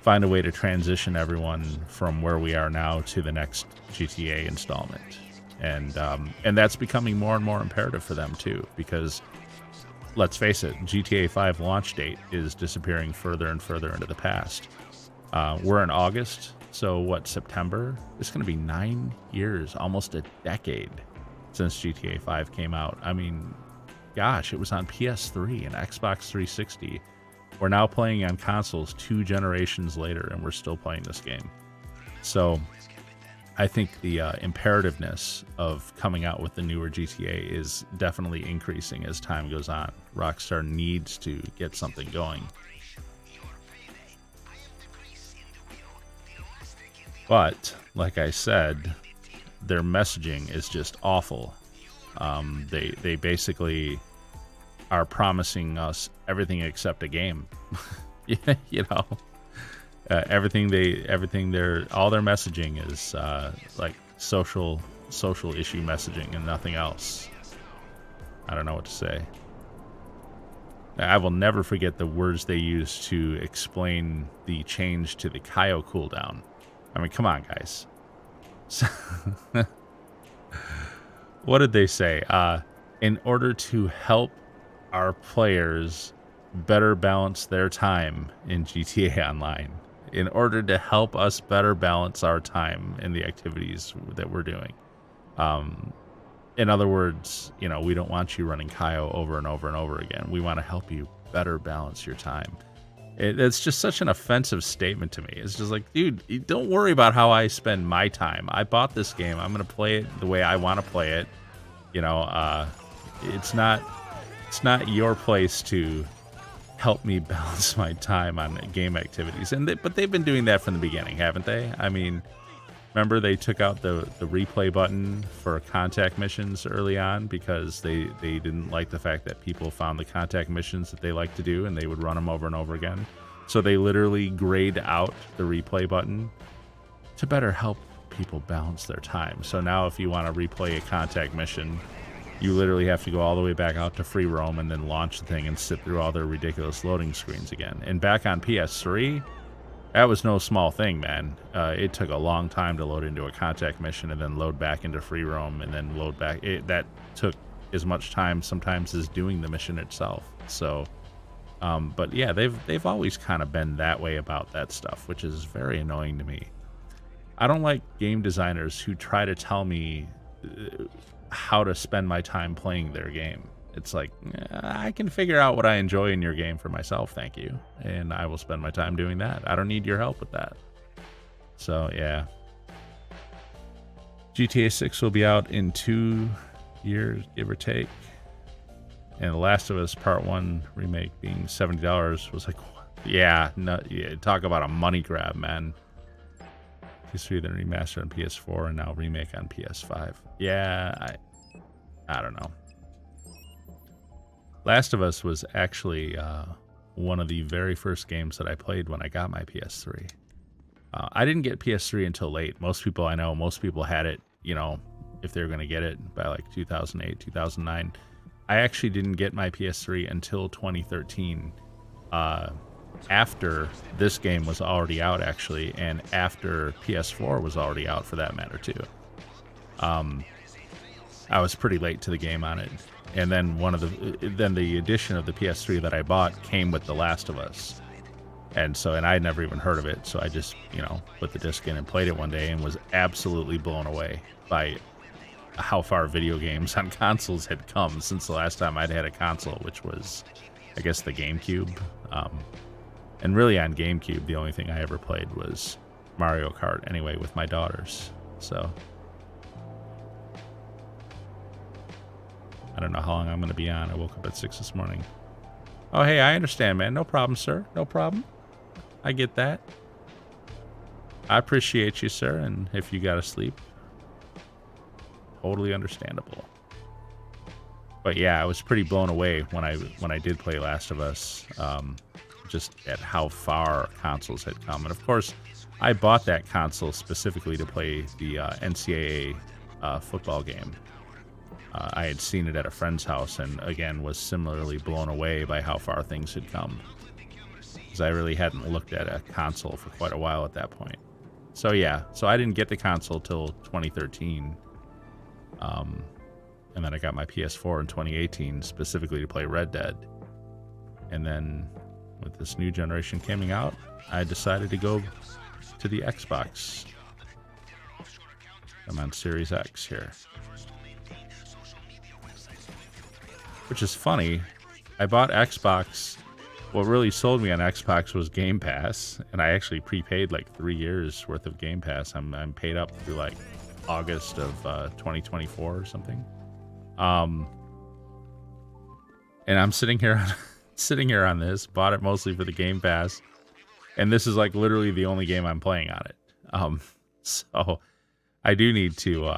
find a way to transition everyone from where we are now to the next GTA installment. And that's becoming more and more imperative for them too, because let's face it, GTA 5 launch date is disappearing further and further into the past. We're in August, so September? It's going to be 9 years, almost a decade since GTA 5 came out. I mean, gosh, it was on PS3 and Xbox 360. We're now playing on consoles 2 generations later, and we're still playing this game. So I think the imperativeness of coming out with the newer GTA is definitely increasing as time goes on. Rockstar needs to get something going. But, like I said, their messaging is just awful. They basically are promising us everything except a game. Everything all their messaging is like social issue messaging and nothing else. I don't know what to say. I will never forget the words they used to explain the change to the Cayo cooldown. I mean, come on, guys. What did they say? In order to help our players better balance their time in GTA Online. In order to help us better balance our time in the activities that we're doing. In other words, we don't want you running Cayo over and over and over again. We want to help you better balance your time. It's just such an offensive statement to me. It's just like, dude, don't worry about how I spend my time. I bought this game. I'm going to play it the way I want to play it. It's not your place to help me balance my time on game activities. But they've been doing that from the beginning, haven't they? I mean, remember they took out the replay button for contact missions early on because they didn't like the fact that people found the contact missions that they like to do and they would run them over and over again. So they literally grayed out the replay button to better help people balance their time. So now if you want to replay a contact mission, you literally have to go all the way back out to FreeRoam and then launch the thing and sit through all their ridiculous loading screens again. And back on PS3, That was no small thing, man. It took a long time to load into a contact mission and then load back into FreeRoam and then load back. That took as much time sometimes as doing the mission itself. So, but yeah, they've always kind of been that way about that stuff, which is very annoying to me. I don't like game designers who try to tell me how to spend my time playing their game. It's like, I can figure out what I enjoy in your game for myself, thank you. And I will spend my time doing that. I don't need your help with that. So, yeah. GTA 6 will be out in 2 years, give or take. And The Last of Us Part 1 remake being $70 was like, yeah, talk about a money grab, man. PS3 then remastered on PS4 and now remake on PS5. Yeah, I don't know. Last of Us was actually one of the very first games that I played when I got my PS3. I didn't get PS3 until late. Most people I know, most people had it, you know, if they were going to get it by like 2008, 2009. I actually didn't get my PS3 until 2013, after this game was already out, actually, and after PS4 was already out, for that matter, too. I was pretty late to the game on it. And then the edition of the PS3 that I bought came with The Last of Us. And I had never even heard of it. So I just, you know, put the disc in and played it one day and was absolutely blown away by how far video games on consoles had come since the last time I'd had a console, which was, I guess, the GameCube. And really on GameCube, the only thing I ever played was Mario Kart, anyway, with my daughters. So I don't know how long I'm going to be on. I woke up at 6 this morning. Oh, hey, I understand, man. No problem, sir. No problem. I get that. I appreciate you, sir. And if you got to sleep, totally understandable. But yeah, I was pretty blown away when I did play Last of Us, just at how far consoles had come. And of course, I bought that console specifically to play the NCAA football game. I had seen it at a friend's house and, again, was similarly blown away by how far things had come. Because I really hadn't looked at a console for quite a while at that point. So, yeah. So I didn't get the console till 2013. And then I got my PS4 in 2018 specifically to play Red Dead. And then with this new generation coming out, I decided to go to the Xbox. I'm on Series X here. Which is funny. I bought Xbox. What really sold me on Xbox was Game Pass, and I actually prepaid like 3 years worth of Game Pass. I'm paid up through like August of 2024 or something. And I'm sitting here on this. Bought it mostly for the Game Pass, and this is like literally the only game I'm playing on it. So I do need to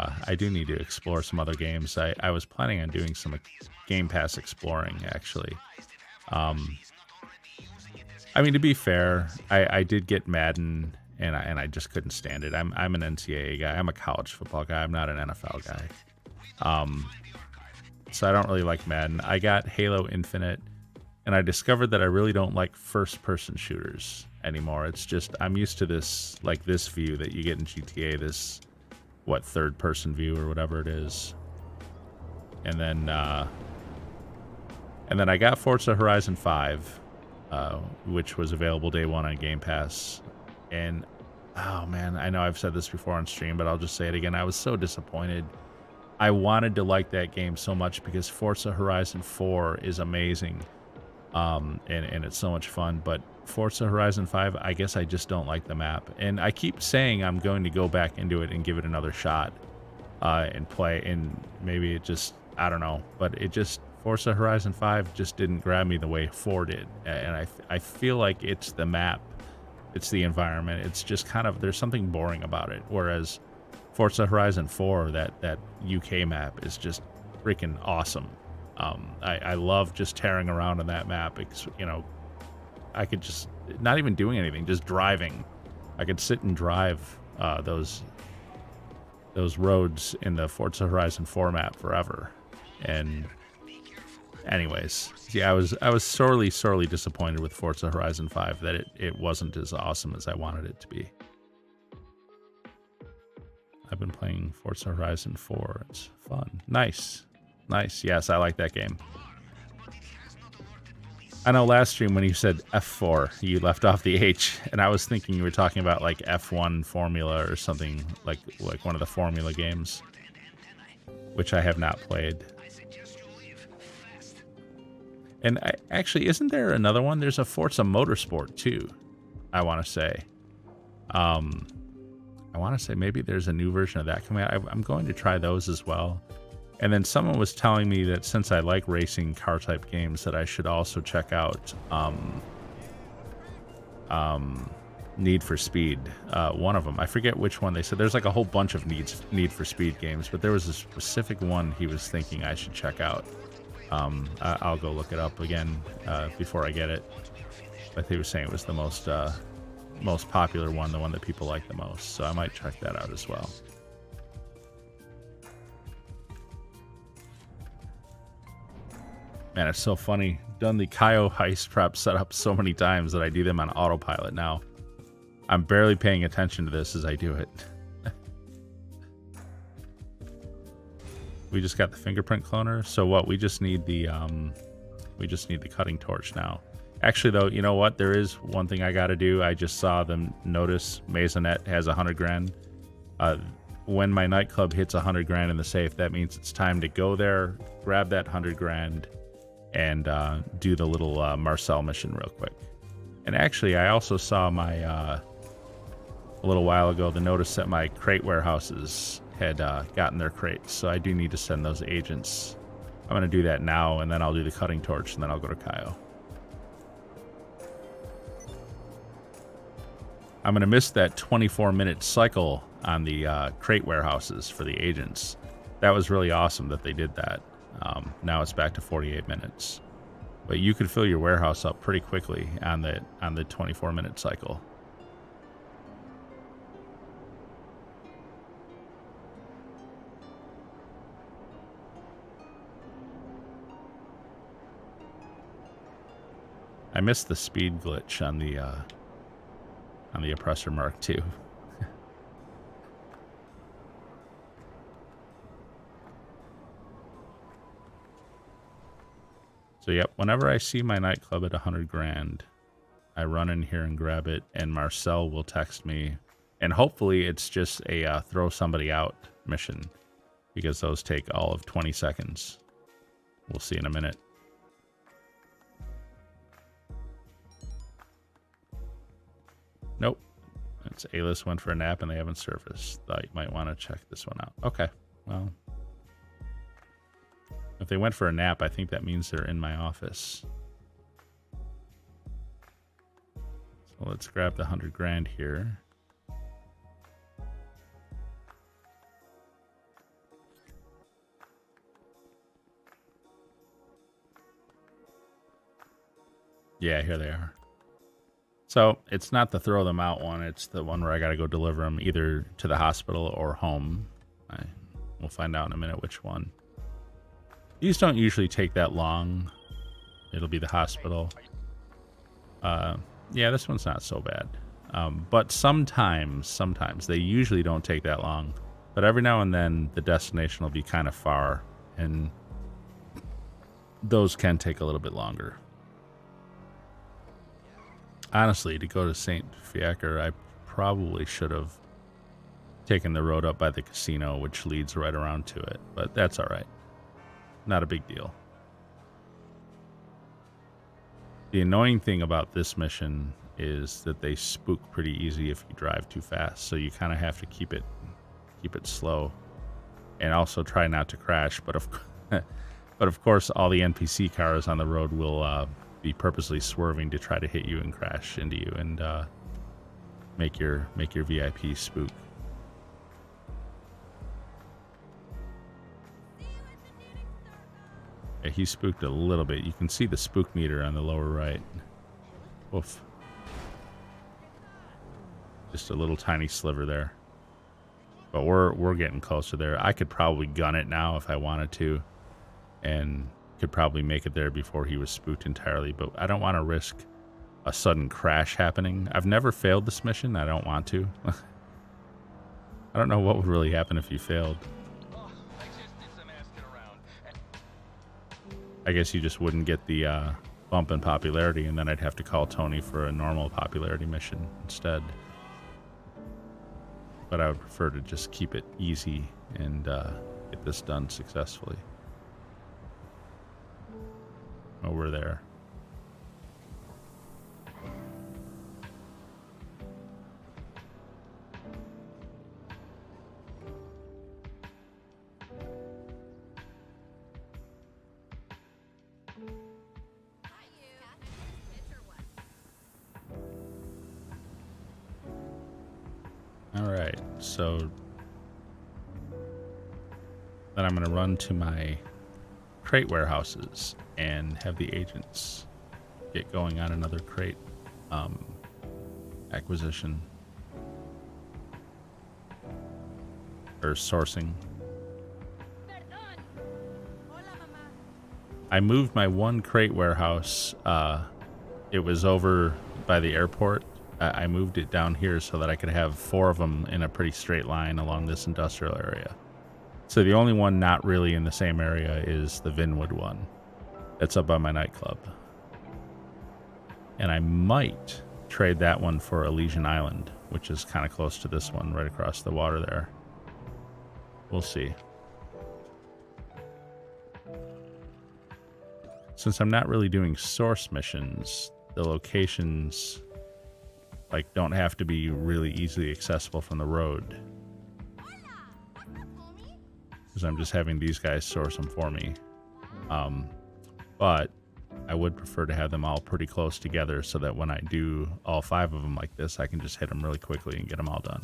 explore some other games. I was planning on doing some Game Pass exploring, actually. I mean, to be fair, I did get Madden, and I just couldn't stand it. I'm an NCAA guy. I'm a college football guy. I'm not an NFL guy. So I don't really like Madden. I got Halo Infinite, and I discovered that I really don't like first-person shooters anymore. It's just, I'm used to this view that you get in GTA, this, third-person view or whatever it is. And then I got Forza Horizon 5, which was available day one on Game Pass. And, oh man, I know I've said this before on stream, but I'll just say it again. I was so disappointed. I wanted to like that game so much because Forza Horizon 4 is amazing. And it's so much fun. But Forza Horizon 5, I guess I just don't like the map. And I keep saying I'm going to go back into it and give it another shot and play. And maybe it just, I don't know. But it just, Forza Horizon 5 just didn't grab me the way 4 did. And I feel like it's the map. It's the environment. It's just kind of, there's something boring about it. Whereas Forza Horizon 4, that UK map is just freaking awesome. I love just tearing around on that map. It's, you know, I could just, not even doing anything, just driving. I could sit and drive those roads in the Forza Horizon 4 map forever. And anyways, yeah, I was sorely disappointed with Forza Horizon 5 that it wasn't as awesome as I wanted it to be. I've been playing Forza Horizon 4. It's fun. Nice. Yes, I like that game. I know last stream when you said F4, you left off the H, and I was thinking you were talking about like F1 Formula or something, like one of the Formula games, which I have not played. And actually, isn't there another one? There's a Forza Motorsport too, I want to say. I want to say maybe there's a new version of that coming out. I'm going to try those as well. And then someone was telling me that since I like racing car type games, that I should also check out Need for Speed. One of them, I forget which one. They said there's like a whole bunch of Need for Speed games, but there was a specific one he was thinking I should check out. I'll go look it up again before I get it. But he was saying it was the most popular one, the one that people like the most. So I might check that out as well. Man, it's so funny. Done the Cayo heist prep setup so many times that I do them on autopilot now. I'm barely paying attention to this as I do it. We just got the fingerprint cloner. So what? We just need the cutting torch now. Actually, though, you know what? There is one thing I got to do. I just saw them notice Maisonette has 100 grand. When my nightclub hits 100 grand in the safe, that means it's time to go there, grab that 100 grand, and do the little Marcel mission real quick. And actually, I also saw my a little while ago the notice that my crate warehouses had gotten their crates, so I do need to send those agents. I'm going to do that now, and then I'll do the cutting torch, and then I'll go to Cayo. I'm going to miss that 24-minute cycle on the crate warehouses for the agents. That was really awesome that they did that. Now it's back to 48 minutes. But you could fill your warehouse up pretty quickly on the 24-minute cycle. I missed the speed glitch on the Oppressor Mark II. So yep, whenever I see my nightclub at 100 grand, I run in here and grab it, and Marcel will text me, and hopefully it's just a throw somebody out mission, because those take all of 20 seconds. We'll see in a minute. Nope. It's A-list went for a nap and they haven't surfaced. Thought you might want to check this one out. Okay, well, if they went for a nap, I think that means they're in my office. So let's grab the 100 grand here. Yeah, here they are. So it's not the throw them out one. It's the one where I got to go deliver them either to the hospital or home. We'll find out in a minute which one. These don't usually take that long. It'll be the hospital. Yeah, this one's not so bad. But sometimes they usually don't take that long. But every now and then the destination will be kind of far, and those can take a little bit longer. Honestly, to go to St. Fiacre, I probably should have taken the road up by the casino, which leads right around to it. But that's all right. Not a big deal. The annoying thing about this mission is that they spook pretty easy if you drive too fast. So you kind of have to keep it slow, and also try not to crash. But of course, all the NPC cars on the road will be purposely swerving to try to hit you and crash into you and make your VIP spook. Yeah, he spooked a little bit. You can see the spook meter on the lower right. Oof. Just a little tiny sliver there. But we're getting closer there. I could probably gun it now if I wanted to, and could probably make it there before he was spooked entirely, but I don't want to risk a sudden crash happening. I've never failed this mission. I don't want to. I don't know what would really happen if you failed. I guess you just wouldn't get the bump in popularity, and then I'd have to call Tony for a normal popularity mission instead. But I would prefer to just keep it easy and get this done successfully. Oh, we're there. All right, so then I'm going to run to my crate warehouses and have the agents get going on another crate acquisition or sourcing. I moved my one crate warehouse. It was over by the airport. I moved it down here so that I could have 4 of them in a pretty straight line along this industrial area. So the only one not really in the same area is the Vinwood one. It's up by my nightclub. And I might trade that one for Elysian Island, which is kind of close to this one right across the water there. We'll see. Since I'm not really doing source missions, the locations like don't have to be really easily accessible from the road, because I'm just having these guys source them for me. But I would prefer to have them all pretty close together so that when I do all 5 of them like this, I can just hit them really quickly and get them all done.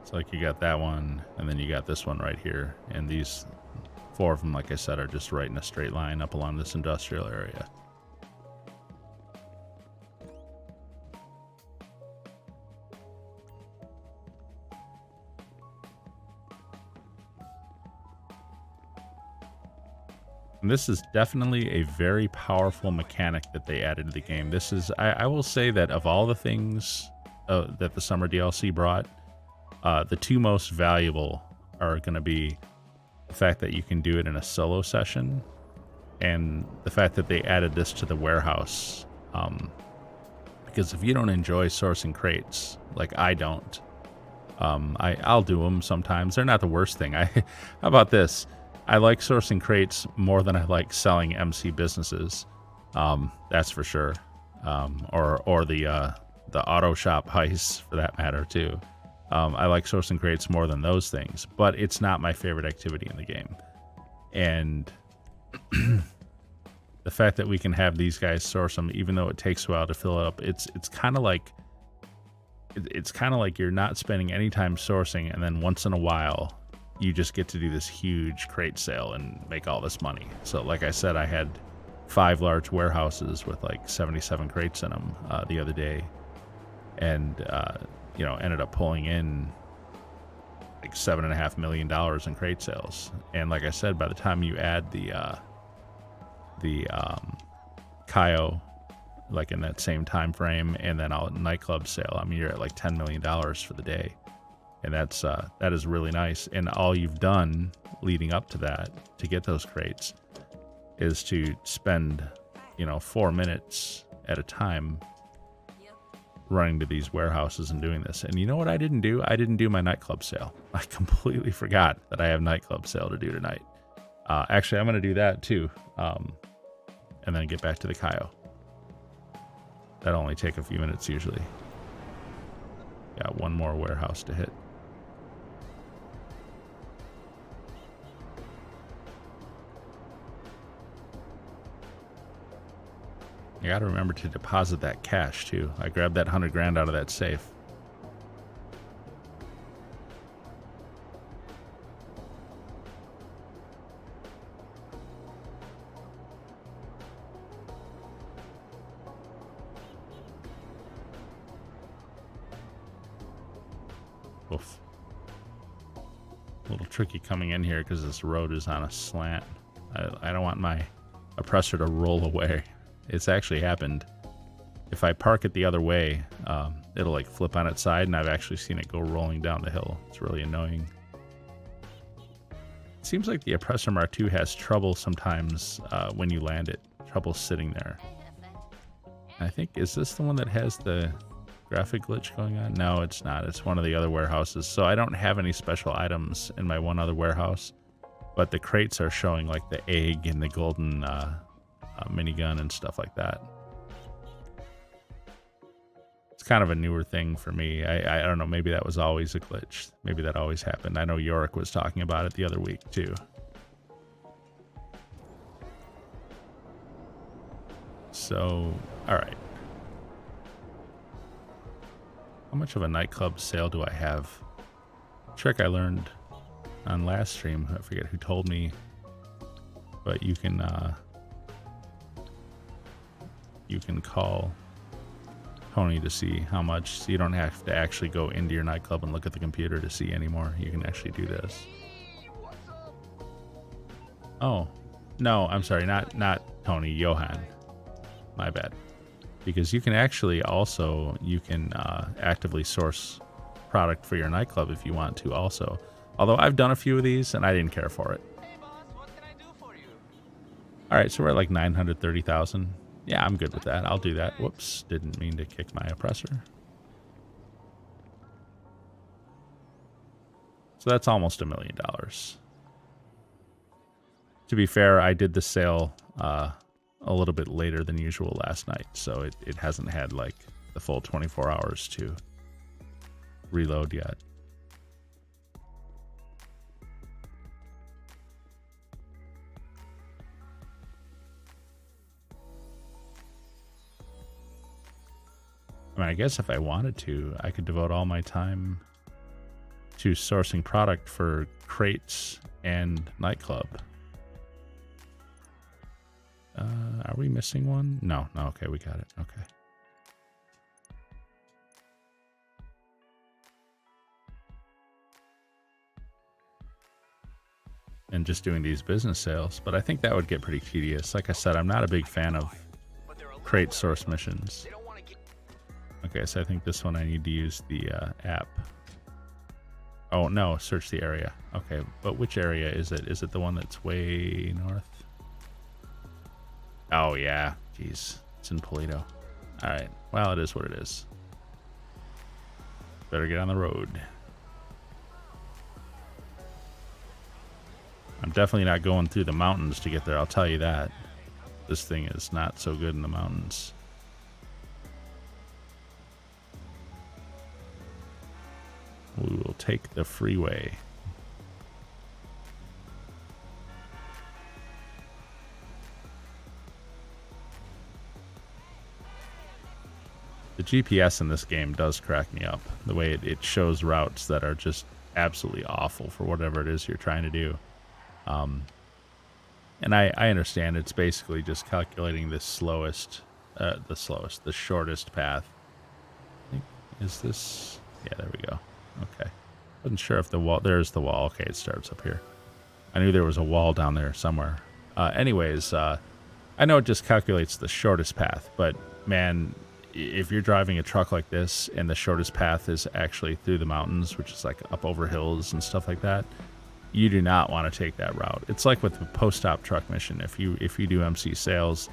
So like you got that one, and then you got this one right here, and these 4 of them, like I said, are just right in a straight line up along this industrial area. And this is definitely a very powerful mechanic that they added to the game. This is, I will say that of all the things that the summer DLC brought, the 2 most valuable are going to be the fact that you can do it in a solo session, and the fact that they added this to the warehouse. Because if you don't enjoy sourcing crates, like I don't, I'll do them sometimes. They're not the worst thing. How about this? I like sourcing crates more than I like selling MC businesses. That's for sure. Or the auto shop heists for that matter too. I like sourcing crates more than those things, but it's not my favorite activity in the game. And the fact that we can have these guys source them, even though it takes a while to fill it up, it's kind of like you're not spending any time sourcing, and then once in a while you just get to do this huge crate sale and make all this money. So like I said, I had 5 large warehouses with like 77 crates in them the other day, and ended up pulling in like $7.5 million in crate sales. And like I said, by the time you add the Cayo, like in that same time frame, and then a nightclub sale, I mean, you're at like $10 million for the day. And that is really nice. And all you've done leading up to that to get those crates is to spend 4 minutes at a time running to these warehouses and doing this. And you know what I didn't do? I didn't do my nightclub sale. I completely forgot that I have nightclub sale to do tonight. Actually, I'm going to do that too, and then get back to the Cayo. That'll only take a few minutes usually. Got 1 more warehouse to hit. You gotta remember to deposit that cash too. I grabbed that 100 grand out of that safe. Oof. A little tricky coming in here because this road is on a slant. I don't want my oppressor to roll away. It's actually happened. If I park it the other way, it'll like flip on its side, and I've actually seen it go rolling down the hill. It's really annoying. It seems like the Oppressor Mark II has trouble sometimes when you land it. Trouble sitting there. I think, is this the one that has the graphic glitch going on? No, it's not. It's one of the other warehouses. So I don't have any special items in my one other warehouse, but the crates are showing like the egg and the golden minigun and stuff like that. It's kind of a newer thing for me. I don't know. Maybe that was always a glitch. Maybe that always happened. I know Yorick was talking about it the other week too. So, all right. How much of a nightclub sale do I have? Trick I learned on last stream. I forget who told me, but you can call Tony to see how much. So you don't have to actually go into your nightclub and look at the computer to see anymore. You can actually do this. Oh, no, I'm sorry, not Tony, Johan. My bad. Because you can actually also, actively source product for your nightclub if you want to also. Although I've done a few of these and I didn't care for it. Hey boss, what can I do for you? All right, so we're at like 930,000. Yeah, I'm good with that. I'll do that. Whoops, didn't mean to kick my oppressor. So that's almost $1 million. To be fair, I did the sale a little bit later than usual last night, so it hasn't had like the full 24 hours to reload yet. I mean, I guess if I wanted to, I could devote all my time to sourcing product for crates and nightclub. Are we missing one? No, okay, we got it. Okay. And just doing these business sales, but I think that would get pretty tedious. Like I said, I'm not a big fan of crate source missions. Okay, so I think this one I need to use the app. Oh, no, search the area. Okay, but which area is it? Is it the one that's way north? Oh, yeah. Jeez. It's in Polito. All right. Well, it is what it is. Better get on the road. I'm definitely not going through the mountains to get there. I'll tell you that. This thing is not so good in the mountains. We will take the freeway. The GPS in this game does crack me up. The way it shows routes that are just absolutely awful for whatever it is you're trying to do. And I understand it's basically just calculating the shortest path. I think, is this? Yeah, there we go. Okay. Wasn't sure if the wall, there's the wall. Okay, it starts up here. I knew there was a wall down there somewhere. Anyways, I know it just calculates the shortest path, but man, if you're driving a truck like this and the shortest path is actually through the mountains, which is like up over hills and stuff like that, you do not want to take that route. It's like with the post-op truck mission. If you do MC sales,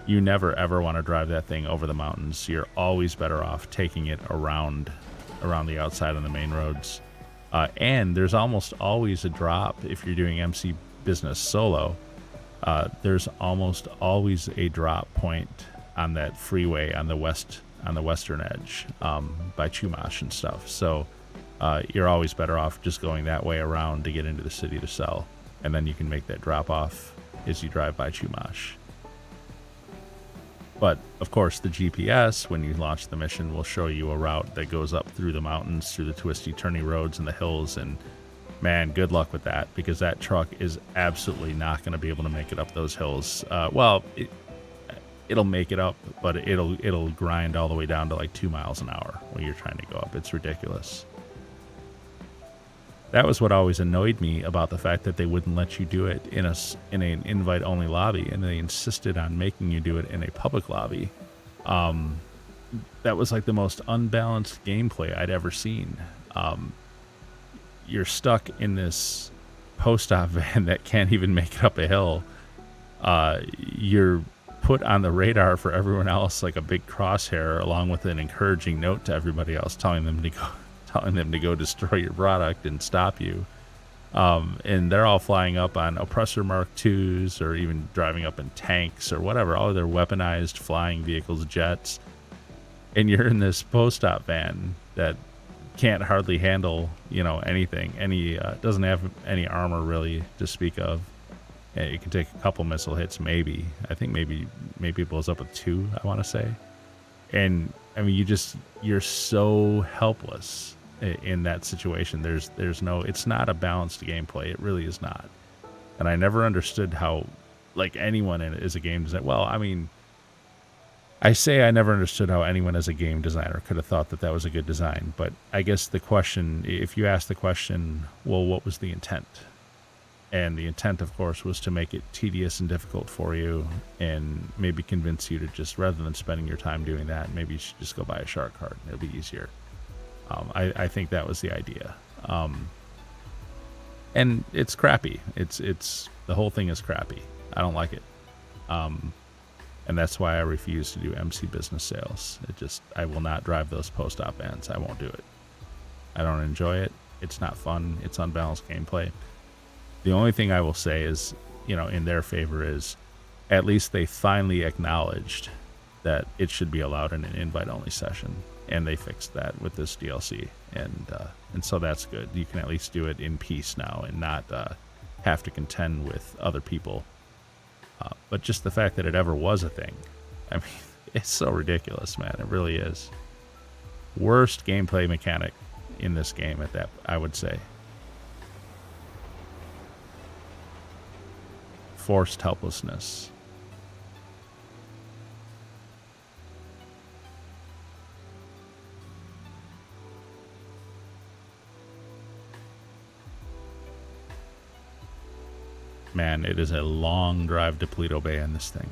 you never ever want to drive that thing over the mountains. You're always better off taking it around the outside on the main roads. And there's almost always a drop if you're doing MC business solo. There's almost always a drop point on that freeway on the western edge by Chumash and stuff. So you're always better off just going that way around to get into the city to sell, and then you can make that drop off as you drive by Chumash. But of course the GPS, when you launch the mission, will show you a route that goes up through the mountains, through the twisty turny roads and the hills, and man, good luck with that, because that truck is absolutely not going to be able to make it up those hills. It'll make it up, but it'll grind all the way down to like 2 miles an hour when you're trying to go up. It's ridiculous. that was what always annoyed me about the fact that they wouldn't let you do it in an invite only lobby, and they insisted on making you do it in a public lobby. That was like the most unbalanced gameplay I'd ever seen. You're stuck in this post-op van that can't even make it up a hill. You're put on the radar for everyone else like a big crosshair, along with an encouraging note to everybody else telling them to go destroy your product and stop you. And they're all flying up on oppressor Mark IIs, or even driving up in tanks or whatever, all of their weaponized flying vehicles, jets. And you're in this post-op van that can't hardly handle, anything. Doesn't have any armor really to speak of. It can take a couple missile hits, maybe. I think maybe it blows up with 2, I want to say. And I mean, you're so helpless in that situation. There's no, it's not a balanced gameplay. It really is not. And I never understood how, like, anyone is a game designer. Well, I mean, I say I never understood how anyone as a game designer could have thought that was a good design. But I guess the question, if you ask the question, well, what was the intent? And the intent, of course, was to make it tedious and difficult for you, and maybe convince you to just, rather than spending your time doing that, maybe you should just go buy a shark card. It'll be easier. I think that was the idea. And it's crappy. It's the whole thing is crappy. I don't like it. And that's why I refuse to do MC business sales. I will not drive those post-op vans. I won't do it. I don't enjoy it. It's not fun. It's unbalanced gameplay. The only thing I will say is, in their favor is, at least they finally acknowledged that it should be allowed in an invite-only session, and they fixed that with this DLC, and so that's good. You can at least do it in peace now and not have to contend with other people. But just the fact that it ever was a thing, I mean, it's so ridiculous, man. It really is. Worst gameplay mechanic in this game at that, I would say. Forced helplessness. Man, it is a long drive to Paleto Bay in this thing.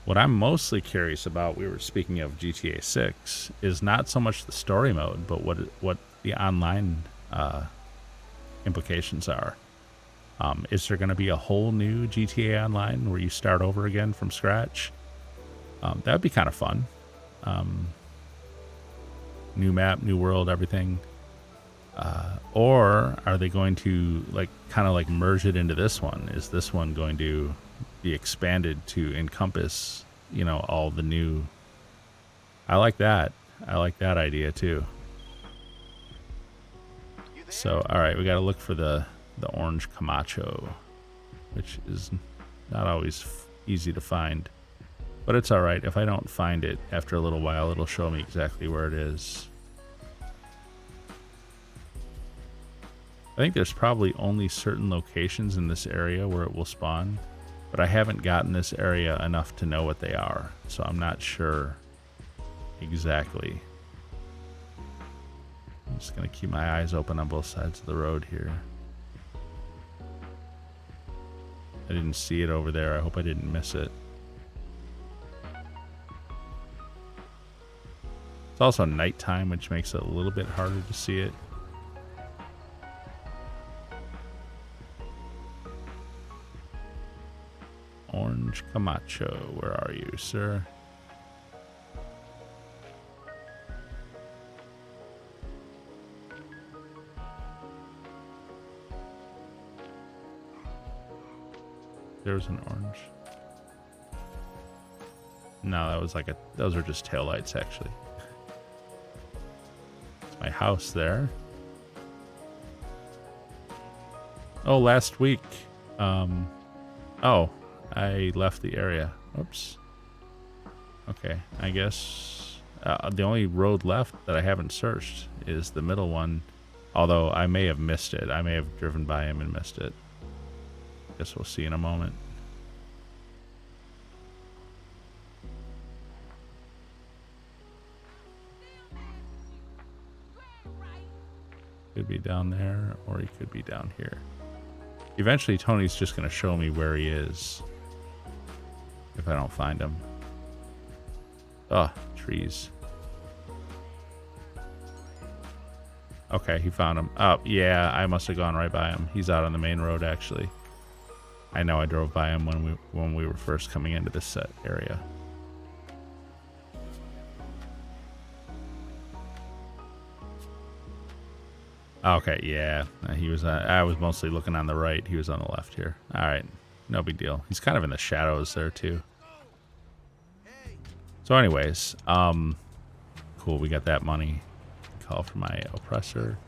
What I'm mostly curious about, we were speaking of GTA 6, is not so much the story mode, but what the online implications are. Is there going to be a whole new GTA Online where you start over again from scratch? That would be kind of fun. New map, new world, everything. Or are they going to kind of merge it into this one? Is this one going to be expanded to encompass, all the new? I like that. I like that idea too. So, all right, we got to look for the orange Camacho, which is not always easy to find. But it's all right. If I don't find it after a little while, it'll show me exactly where it is. I think there's probably only certain locations in this area where it will spawn, but I haven't gotten this area enough to know what they are, so I'm not sure exactly. I'm just going to keep my eyes open on both sides of the road here. I didn't see it over there. I hope I didn't miss it. It's also nighttime, which makes it a little bit harder to see it. Orange Camacho, where are you, sir? There's an orange. No, that was those are just taillights, actually. It's my house there. Oh, last week. Oh, I left the area. Oops. Okay, I guess the only road left that I haven't searched is the middle one. Although I may have missed it. I may have driven by him and missed it. Guess we'll see in a moment. could be down there, or he could be down here. Eventually, Tony's just going to show me where he is if I don't find him. Oh, trees. Okay, he found him. Oh, yeah, I must have gone right by him. He's out on the main road, actually. I know I drove by him when we were first coming into this set area. Okay, yeah, he was. I was mostly looking on the right. He was on the left here. All right, no big deal. He's kind of in the shadows there too. So, anyways, cool. We got that money. Call for my oppressor.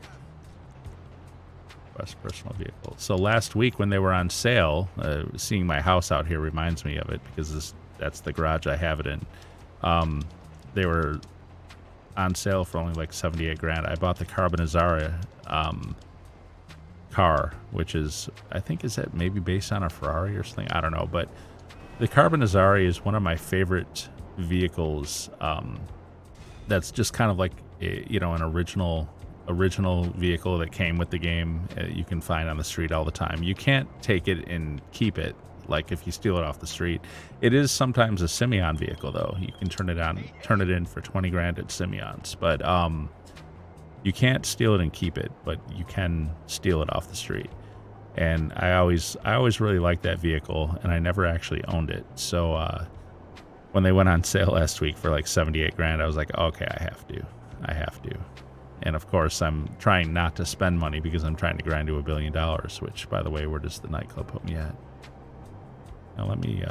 Request personal vehicle. So last week when they were on sale, seeing my house out here reminds me of it because that's the garage I have it in. They were on sale for only like 78 grand. I bought the Carbonizzaria car, which is, I think, is that maybe based on a Ferrari or something? I don't know, but the Carbonizzaria is one of my favorite vehicles. That's just kind of like an original vehicle that came with the game. You can find on the street all the time. You can't take it and keep it, like if you steal it off the street. It is sometimes a Simeon vehicle, though. You can turn it in for 20 grand at Simeon's, but you can't steal it and keep it, but you can steal it off the street. And I always really liked that vehicle, and I never actually owned it. So when they went on sale last week for like 78 grand, I was like, okay, I have to. And of course, I'm trying not to spend money because I'm trying to grind to $1 billion, which, by the way, where does the nightclub put me at? Now let me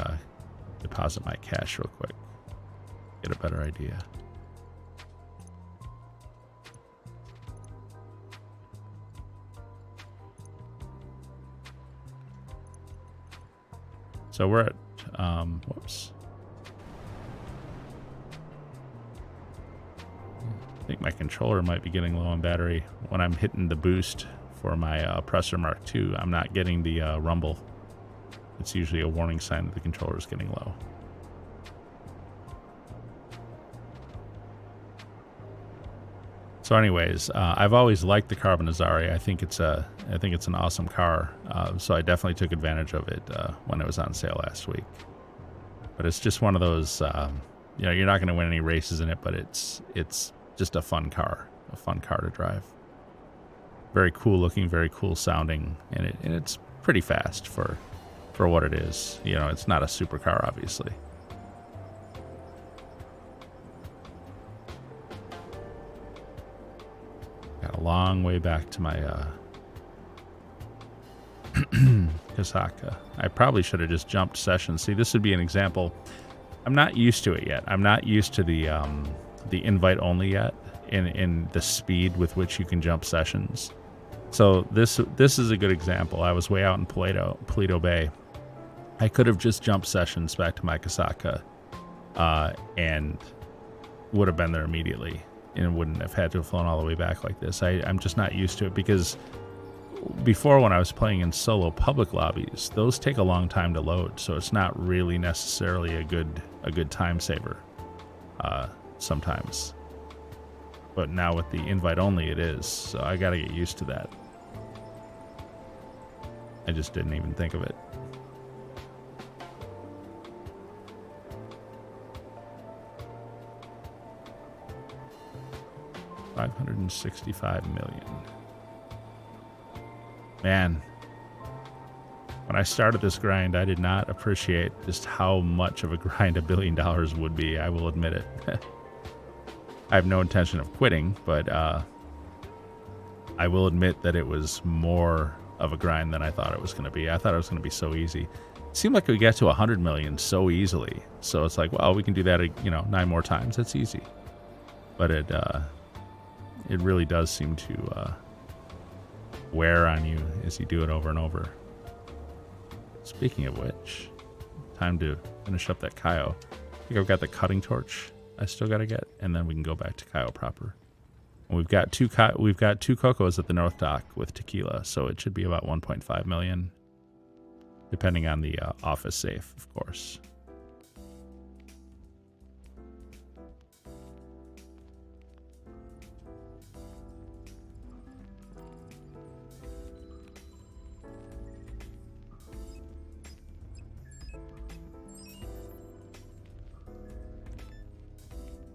deposit my cash real quick, get a better idea. So we're at, whoops. I think my controller might be getting low on battery. When I'm hitting the boost for my Oppressor Mark II, I'm not getting the rumble. It's usually a warning sign that the controller is getting low. So anyways, I've always liked the Carbonizzaria. I think it's an awesome car. So I definitely took advantage of it when it was on sale last week. But it's just one of those, you're not going to win any races in it, but it's just a fun car to drive. Very cool looking, very cool sounding, and it's pretty fast for what it is. It's not a supercar, obviously. Got a long way back to my Kasaka. I probably should have just jumped sessions. See, this would be an example. I'm not used to it yet. I'm not used to the invite only yet in the speed with which you can jump sessions. So this is a good example. I was way out in Paleto Bay. I could have just jumped sessions back to my Kasaka and would have been there immediately and wouldn't have had to have flown all the way back like this. I'm just not used to it because before, when I was playing in solo public lobbies, those take a long time to load, so it's not really necessarily a good time saver sometimes. But now with the invite only, it is, so I got to get used to that. I just didn't even think of it. $565 million. Man, when I started this grind, I did not appreciate just how much of a grind $1 billion would be. I will admit it. I have no intention of quitting, but I will admit that it was more of a grind than I thought it was going to be. I thought it was going to be so easy. It seemed like we get to 100 million so easily. So it's like, well, we can do that, 9 more times. That's easy. But it really does seem to wear on you as you do it over and over. Speaking of which, time to finish up that Cayo. I think I've got the cutting torch I still got to get, and then we can go back to Cayo proper. And we've got two cocos at the North Dock with tequila, so it should be about 1.5 million, depending on the office safe, of course.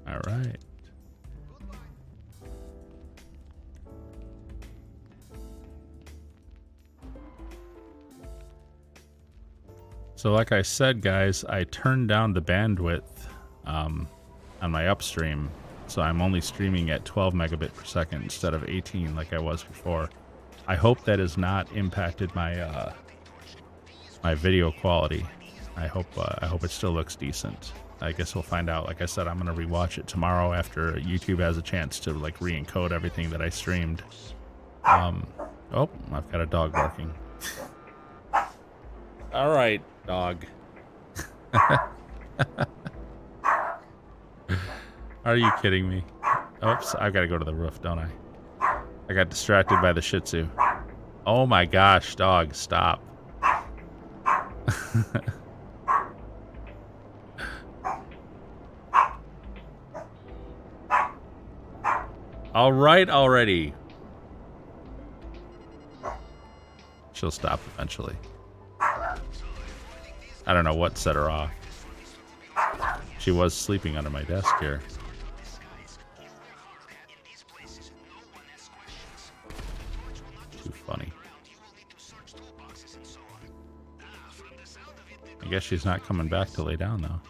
All right. So like I said, guys, I turned down the bandwidth on my upstream. So I'm only streaming at 12 megabit per second instead of 18 like I was before. I hope that has not impacted my my video quality. I hope it still looks decent. I guess we'll find out. Like I said, I'm gonna rewatch it tomorrow after YouTube has a chance to like re-encode everything that I streamed. Oh, I've got a dog barking. All right, dog. Are you kidding me? Oops, I've got to go to the roof, don't I? I got distracted by the Shih Tzu. Oh my gosh, dog, stop. All right already. She'll stop eventually. I don't know what set her off. She was sleeping under my desk here. Too funny. I guess she's not coming back to lay down though.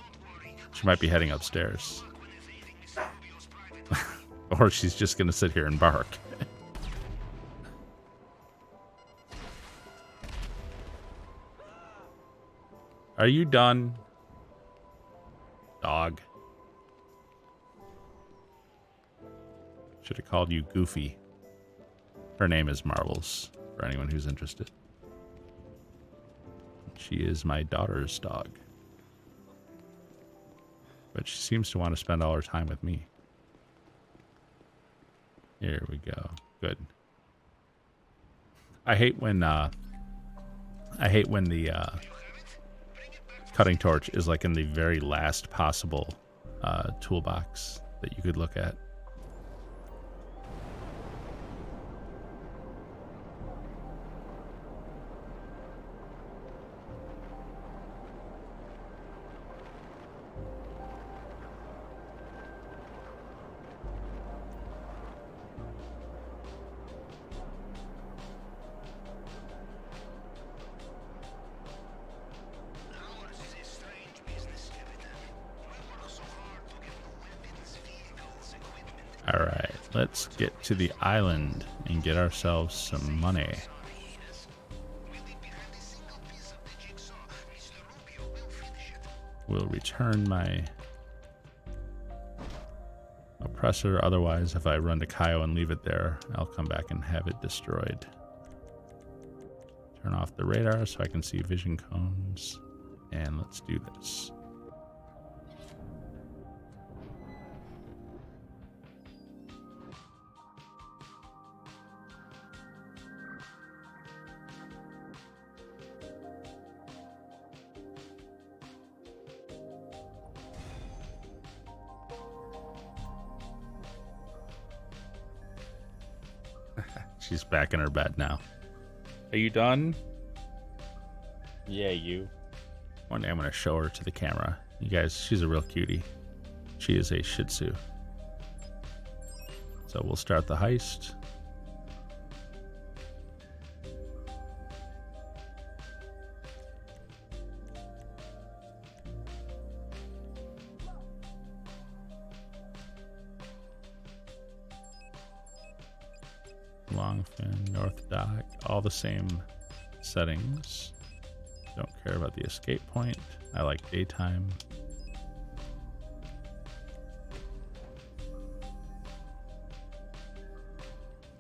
She might be heading upstairs. Or she's just gonna sit here and bark. Are you done? Dog. Should have called you Goofy. Her name is Marbles, for anyone who's interested. She is my daughter's dog. But she seems to want to spend all her time with me. Here we go. Good. I hate when the cutting torch is like in the very last possible toolbox that you could look at. Alright, let's get to the island and get ourselves some money. We'll return my oppressor, otherwise if I run to Cayo and leave it there, I'll come back and have it destroyed. Turn off the radar so I can see vision cones, and let's do this. She's back in her bed now. Are you done? Yeah, you. One day I'm going to show her to the camera. You guys, she's a real cutie. She is a Shih Tzu. So we'll start the heist. Longfin, North Dock, all the same settings. Don't care about the escape point. I like daytime.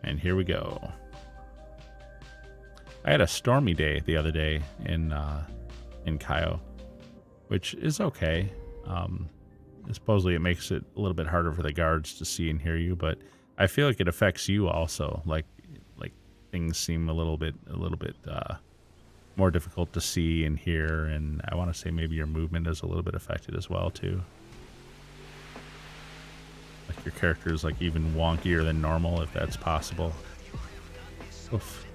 And here we go. I had a stormy day the other day in Cayo, which is okay. Supposedly it makes it a little bit harder for the guards to see and hear you, but I feel like it affects you also. Like things seem a little bit more difficult to see and hear, and I want to say maybe your movement is a little bit affected as well too. Like your character is like even wonkier than normal, if that's possible. Oof.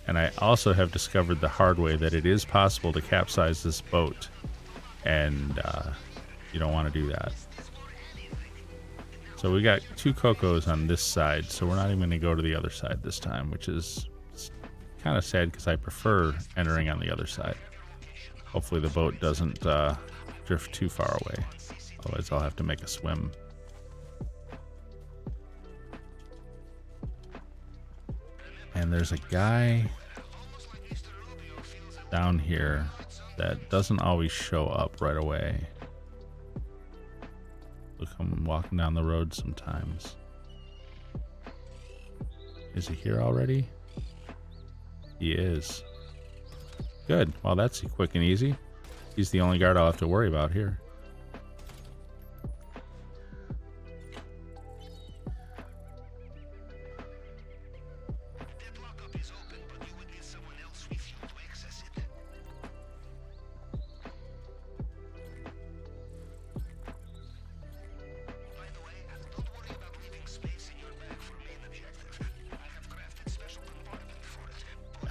And I also have discovered the hard way that it is possible to capsize this boat, and you don't want to do that. So we got 2 Cocos on this side, so we're not even going to go to the other side this time, which is kind of sad because I prefer entering on the other side. Hopefully the boat doesn't drift too far away. Otherwise I'll have to make a swim. And there's a guy down here that doesn't always show up right away. Look, I'm walking down the road sometimes. Is he here already? He is. Good. Well, that's quick and easy. He's the only guard I'll have to worry about here.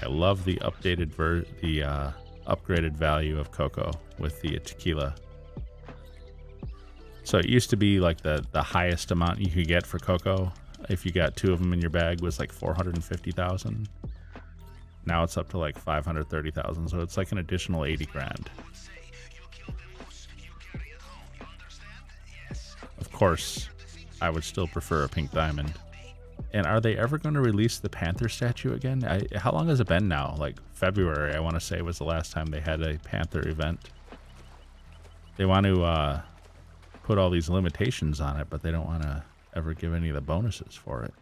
I love the updated upgraded value of Coco with the tequila. So it used to be like the highest amount you could get for Coco if you got 2 of them in your bag was like 450,000. Now it's up to like 530,000, so it's like an additional 80 grand. Of course, I would still prefer a pink diamond. And are they ever going to release the Panther statue again? How long has it been now? Like February, I want to say, was the last time they had a Panther event. They want to put all these limitations on it, but they don't want to ever give any of the bonuses for it.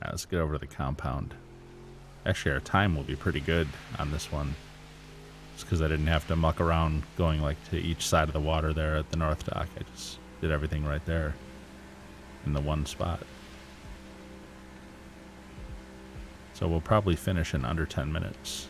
Now, let's get over to the compound. Actually, our time will be pretty good on this one. Just because I didn't have to muck around going like to each side of the water there at the North Dock. I just did everything right there in the one spot. So we'll probably finish in under 10 minutes.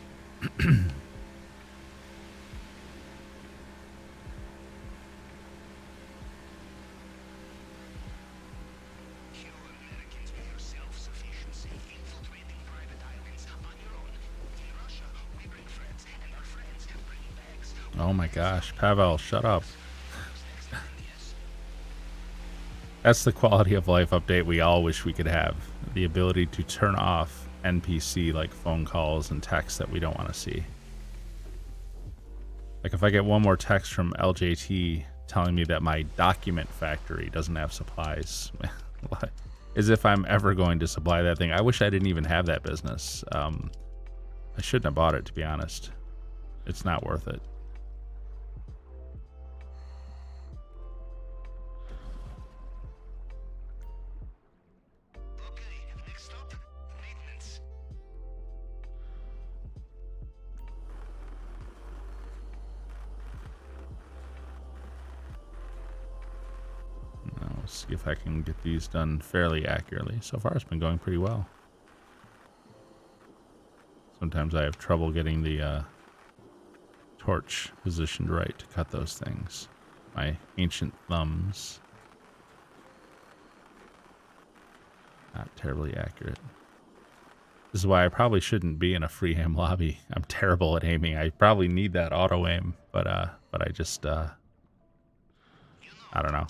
Oh my gosh, Pavel, shut up. That's the quality of life update we all wish we could have. The ability to turn off NPC like phone calls and texts that we don't want to see. Like if I get one more text from LJT telling me that my document factory doesn't have supplies, as if I'm ever going to supply that thing. I wish I didn't even have that business. I shouldn't have bought it, to be honest. It's not worth it. See if I can get these done fairly accurately. So far it's been going pretty well. Sometimes I have trouble getting the torch positioned right to cut those things. My ancient thumbs. Not terribly accurate. This is why I probably shouldn't be in a FreeRoam lobby. I'm terrible at aiming. I probably need that auto aim, but I just I don't know.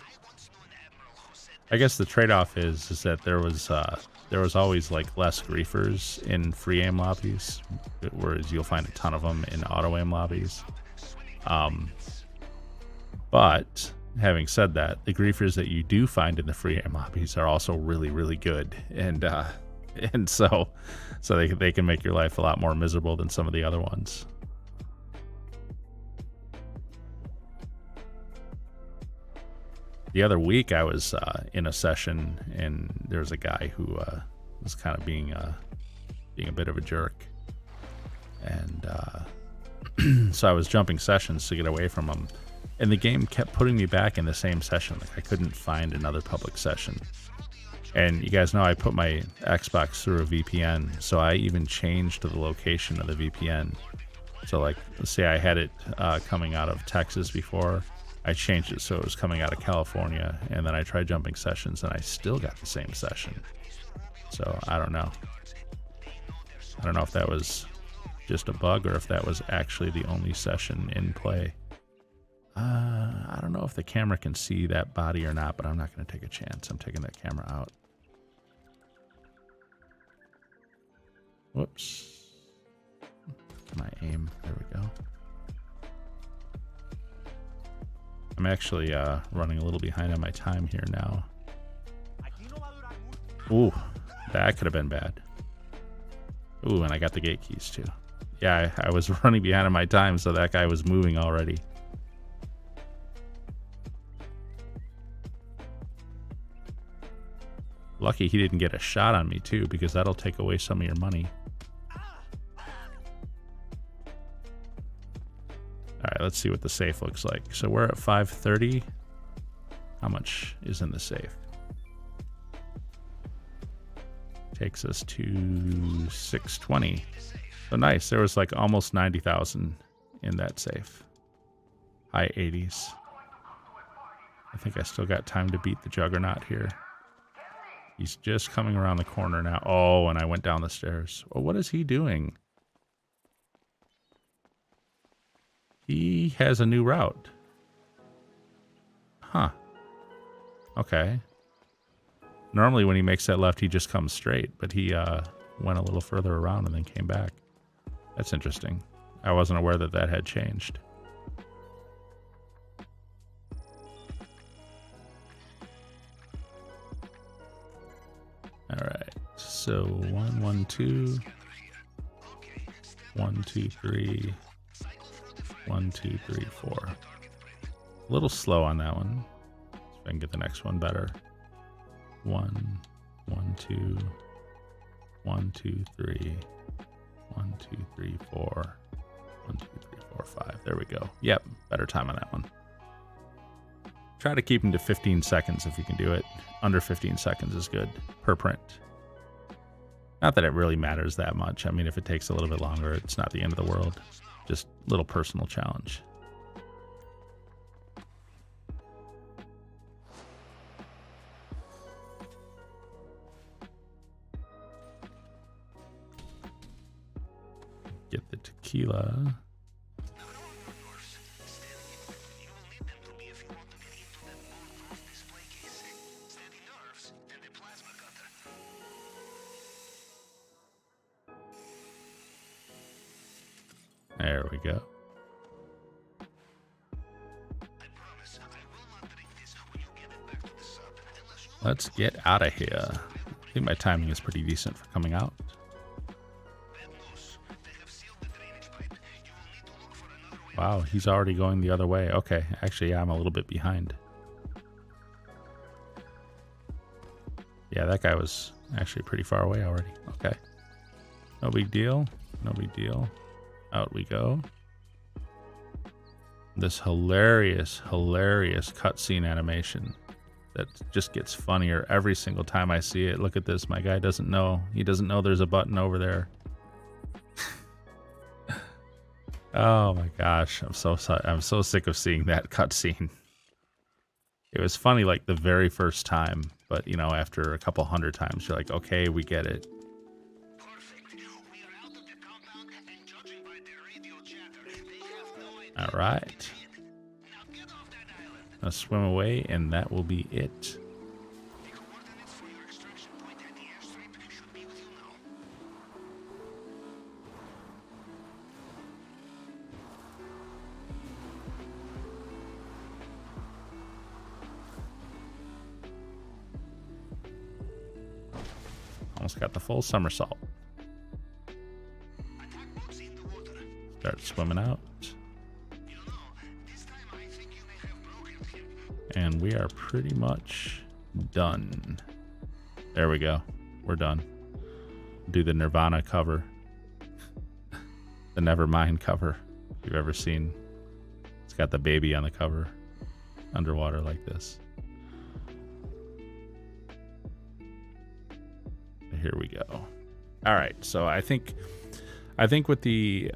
I guess the trade-off is that there was always like less griefers in FreeRoam lobbies, whereas you'll find a ton of them in auto aim lobbies. But having said that, the griefers that you do find in the FreeRoam lobbies are also really, really good, and so they can make your life a lot more miserable than some of the other ones. The other week I was in a session and there was a guy who was kind of being a bit of a jerk, and so I was jumping sessions to get away from him, and the game kept putting me back in the same session. Like I couldn't find another public session. And you guys know I put my Xbox through a VPN, so I even changed the location of the VPN. So like, let's say I had it coming out of Texas before. I changed it so it was coming out of California, and then I tried jumping sessions and I still got the same session. So I don't know. I don't know if that was just a bug or if that was actually the only session in play. I don't know if the camera can see that body or not, but I'm not going to take a chance. I'm taking that camera out. Whoops. Can I aim? There we go. I'm actually running a little behind on my time here now. Ooh, that could have been bad. Ooh, and I got the gate keys too. Yeah, I was running behind on my time, so that guy was moving already. Lucky he didn't get a shot on me too, because that'll take away some of your money. Alright, let's see what the safe looks like. So we're at 530. How much is in the safe? Takes us to 620. So nice. There was like almost 90,000 in that safe. High 80s. I think I still got time to beat the Juggernaut here. He's just coming around the corner now. Oh, and I went down the stairs. Oh, what is he doing? He has a new route. Huh. Okay. Normally when he makes that left, he just comes straight, but he went a little further around and then came back. That's interesting. I wasn't aware that that had changed. All right. So 1, 1, 2. 1, 2, 3. 1, 2, 3, 4. A little slow on that one. See if I can get the next one better. 1, 1, 2, 1, 2, 3, 1, 2, 3, 4, 1, 2, 3, 4, 5. There we go. Yep, better time on that one. Try to keep them to 15 seconds if you can do it. Under 15 seconds is good per print. Not that it really matters that much. I mean, if it takes a little bit longer, it's not the end of the world. Just a little personal challenge. Get the tequila. There we go. Let's get out of here. I think my timing is pretty decent for coming out. Wow, he's already going the other way. Okay, actually, yeah, I'm a little bit behind. Yeah, that guy was actually pretty far away already. Okay. No big deal. No big deal. Out we go. This hilarious, hilarious cutscene animation that just gets funnier every single time I see it. Look at this. My guy doesn't know. He doesn't know there's a button over there. Oh my gosh. I'm so sick of seeing that cutscene. It was funny like the very first time, but you know, after a couple hundred times, you're like, okay, we get it. All right. Now swim away, and that will be it. Almost got the full somersault. Start swimming out. And we are pretty much done. There we go. We're done. Do the Nirvana cover. The Nevermind cover. If you've ever seen. It's got the baby on the cover. Underwater like this. Here we go. All right. So I think with the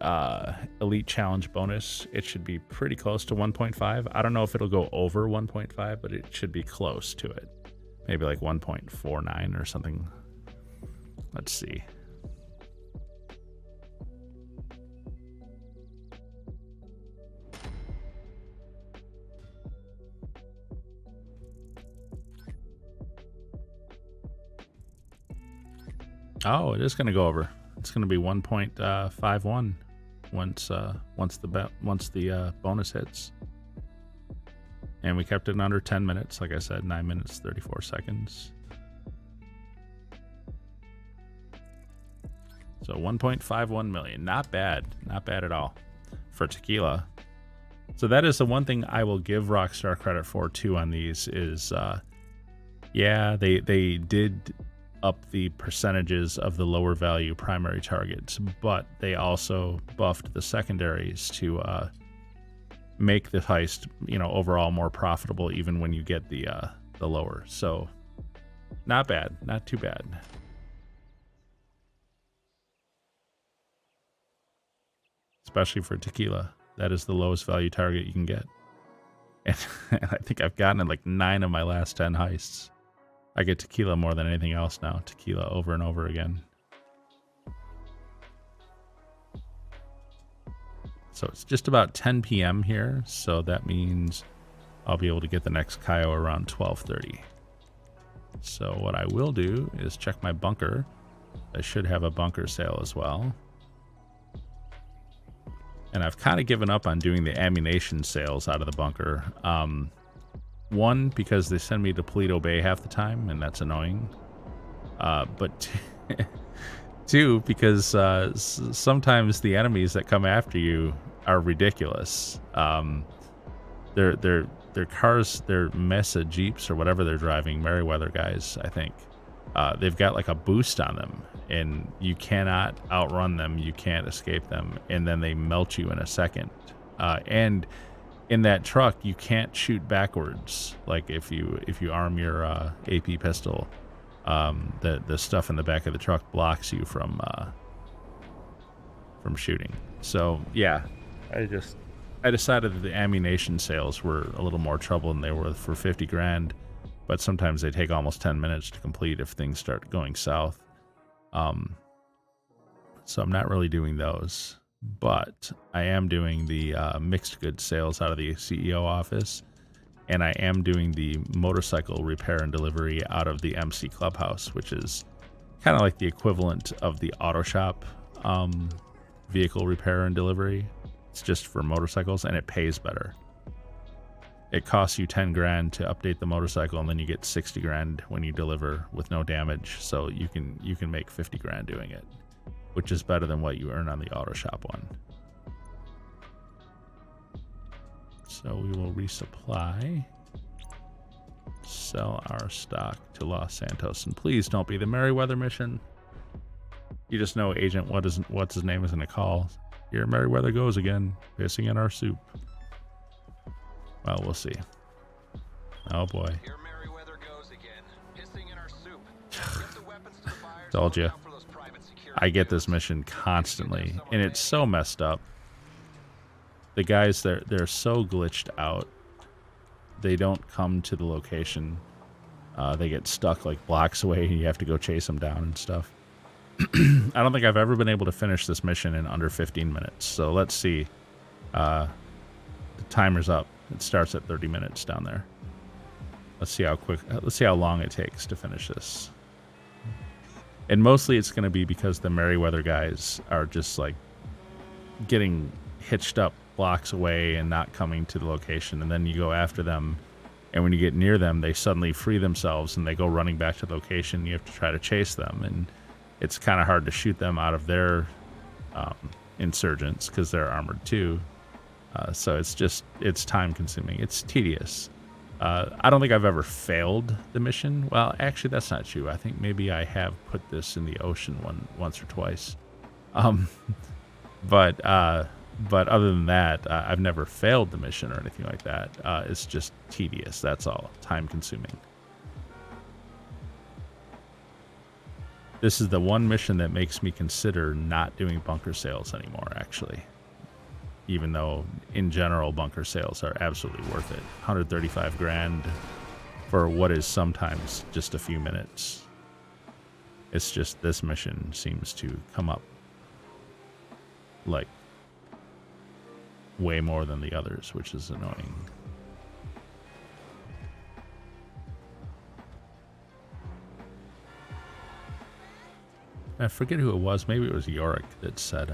Elite Challenge bonus, it should be pretty close to 1.5. I don't know if it'll go over 1.5, but it should be close to it. Maybe like 1.49 or something. Let's see. Oh, it is going to go over. It's going to be 1.51 once the bonus hits. And we kept it under 10 minutes, like I said, 9 minutes 34 seconds. So 1.51 million, not bad at all for tequila. So that is the one thing I will give Rockstar credit for too on these is, yeah, they did up the percentages of the lower value primary targets, but they also buffed the secondaries to make the heist, overall more profitable even when you get the lower. So not bad, not too bad. Especially for tequila. That is the lowest value target you can get. And I think I've gotten it like 9 of my last 10 heists. I get tequila more than anything else now. Tequila over and over again. So it's just about 10 p.m. here. So that means I'll be able to get the next Cayo around 12:30. So what I will do is check my bunker. I should have a bunker sale as well. And I've kind of given up on doing the ammunition sales out of the bunker. One, because they send me to Paleto Bay half the time, and that's annoying. But two, because sometimes the enemies that come after you are ridiculous. Their cars, their Mesa Jeeps or whatever they're driving, Merryweather guys, I think. They've got like a boost on them, and you cannot outrun them, you can't escape them, and then they melt you in a second. And in that truck, you can't shoot backwards. Like if you arm your AP pistol, the stuff in the back of the truck blocks you from shooting. So yeah, I decided that the ammunition sales were a little more trouble than they were for 50 grand. But sometimes they take almost 10 minutes to complete if things start going south. So I'm not really doing those. But I am doing the mixed goods sales out of the CEO office. And I am doing the motorcycle repair and delivery out of the MC Clubhouse, which is kind of like the equivalent of the auto shop vehicle repair and delivery. It's just for motorcycles, and it pays better. It costs you 10 grand to update the motorcycle, and then you get 60 grand when you deliver with no damage. So you can make 50 grand doing it, which is better than what you earn on the auto shop one. So we will resupply, sell our stock to Los Santos, and please don't be the Merryweather mission. You just know Agent what's his name is going to call. Here Merryweather goes again, pissing in our soup. Well, we'll see. Oh boy. Here Merryweather goes again, pissing in our soup. Get the weapons to the buyers. Told you. For those private security I get this dudes. mission constantly, and it's so messed up. The guys, they're so glitched out. They don't come to the location. They get stuck like blocks away, and you have to go chase them down and stuff. I don't think I've ever been able to finish this mission in under 15 minutes. So let's see. The timer's up. It starts at 30 minutes down there. Let's see how long it takes to finish this. And mostly it's going to be because the Merryweather guys are just like getting hitched up blocks away and not coming to the location. And then you go after them, and when you get near them, they suddenly free themselves and they go running back to the location. You have to try to chase them, and it's kind of hard to shoot them out of their insurgents because they're armored too. So it's time consuming. It's tedious. I don't think I've ever failed the mission. Well, actually, that's not true. I think maybe I have put this in the ocean once or twice. But other than that, I've never failed the mission or anything like that. It's just tedious. That's all. Time consuming. This is the one mission that makes me consider not doing bunker sales anymore, actually. Even though, in general, bunker sales are absolutely worth it. 135 grand for what is sometimes just a few minutes. It's just this mission seems to come up like way more than the others, which is annoying. I forget who it was. Maybe it was Yorick that said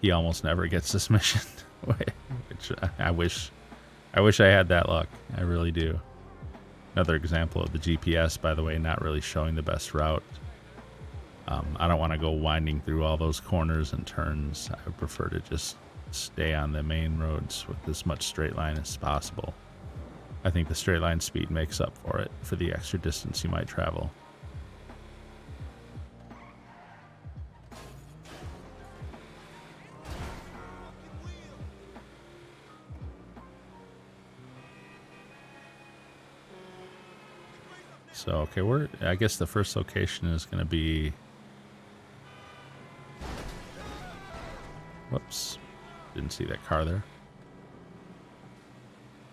he almost never gets this mission. Which I wish I had that luck. I really do. Another example of the GPS, by the way, not really showing the best route. I don't want to go winding through all those corners and turns. I would prefer to just stay on the main roads with as much straight line as possible. I think the straight line speed makes up for it, for the extra distance you might travel. So, okay, I guess the first location is going to be... Whoops. Didn't see that car there.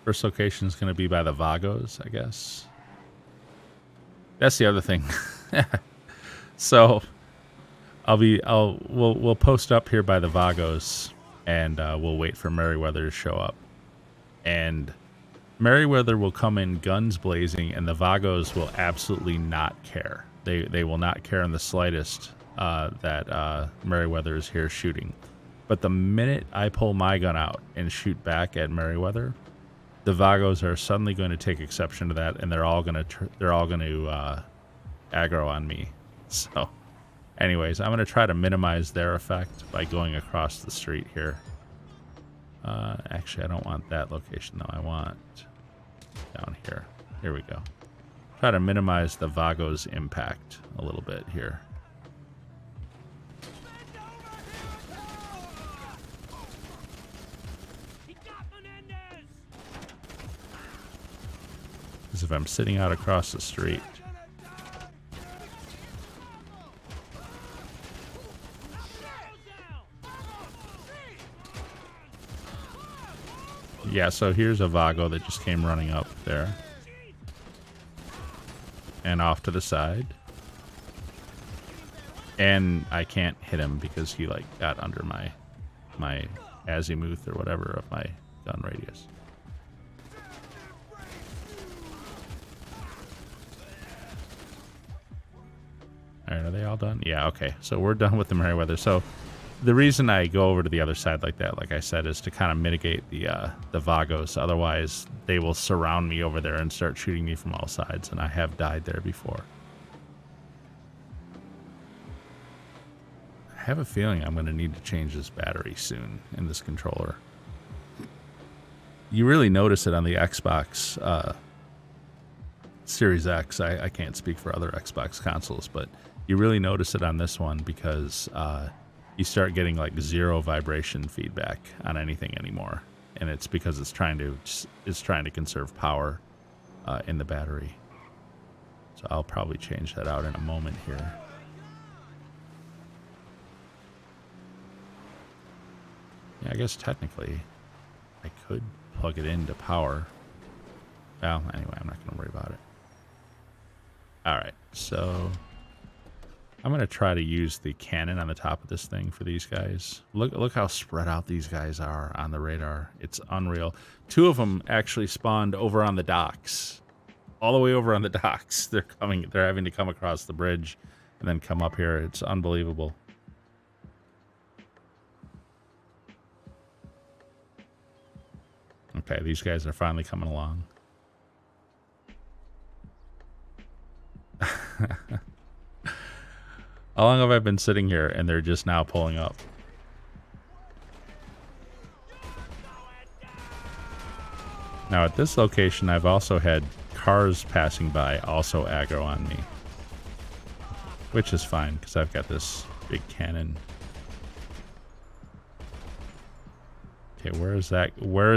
First location is going to be by the Vagos, I guess. That's the other thing. So, we'll post up here by the Vagos, and we'll wait for Merryweather to show up. And Merryweather will come in guns blazing, and the Vagos will absolutely not care. They will not care in the slightest that Merryweather is here shooting. But the minute I pull my gun out and shoot back at Merryweather, the Vagos are suddenly going to take exception to that, and they're all going to aggro on me. So, anyways, I'm going to try to minimize their effect by going across the street here. Actually, I don't want that location though. I want down here. Here we go. Try to minimize the Vagos' impact a little bit here. Because if I'm sitting out across the street, yeah, so here's a Vago that just came running up there. And off to the side. And I can't hit him because he like got under my azimuth or whatever of my gun radius. Alright, are they all done? Yeah, okay. So we're done with the Merryweather. So the reason I go over to the other side like that, like I said, is to kind of mitigate the Vagos. Otherwise, they will surround me over there and start shooting me from all sides, and I have died there before. I have a feeling I'm going to need to change this battery soon in this controller. You really notice it on the Xbox Series X. I can't speak for other Xbox consoles, but you really notice it on this one because you start getting like zero vibration feedback on anything anymore, and it's because it's trying to conserve power in the battery. So I'll probably change that out in a moment here. Yeah, I guess technically I could plug it into power. Well, anyway, I'm not going to worry about it. All right, so I'm going to try to use the cannon on the top of this thing for these guys. Look how spread out these guys are on the radar. It's unreal. Two of them actually spawned over on the docks. All the way over on the docks. They're having to come across the bridge and then come up here. It's unbelievable. Okay, these guys are finally coming along. How long have I been sitting here and they're just now pulling up? Now at this location, I've also had cars passing by also aggro on me. Which is fine, because I've got this big cannon. Okay, where is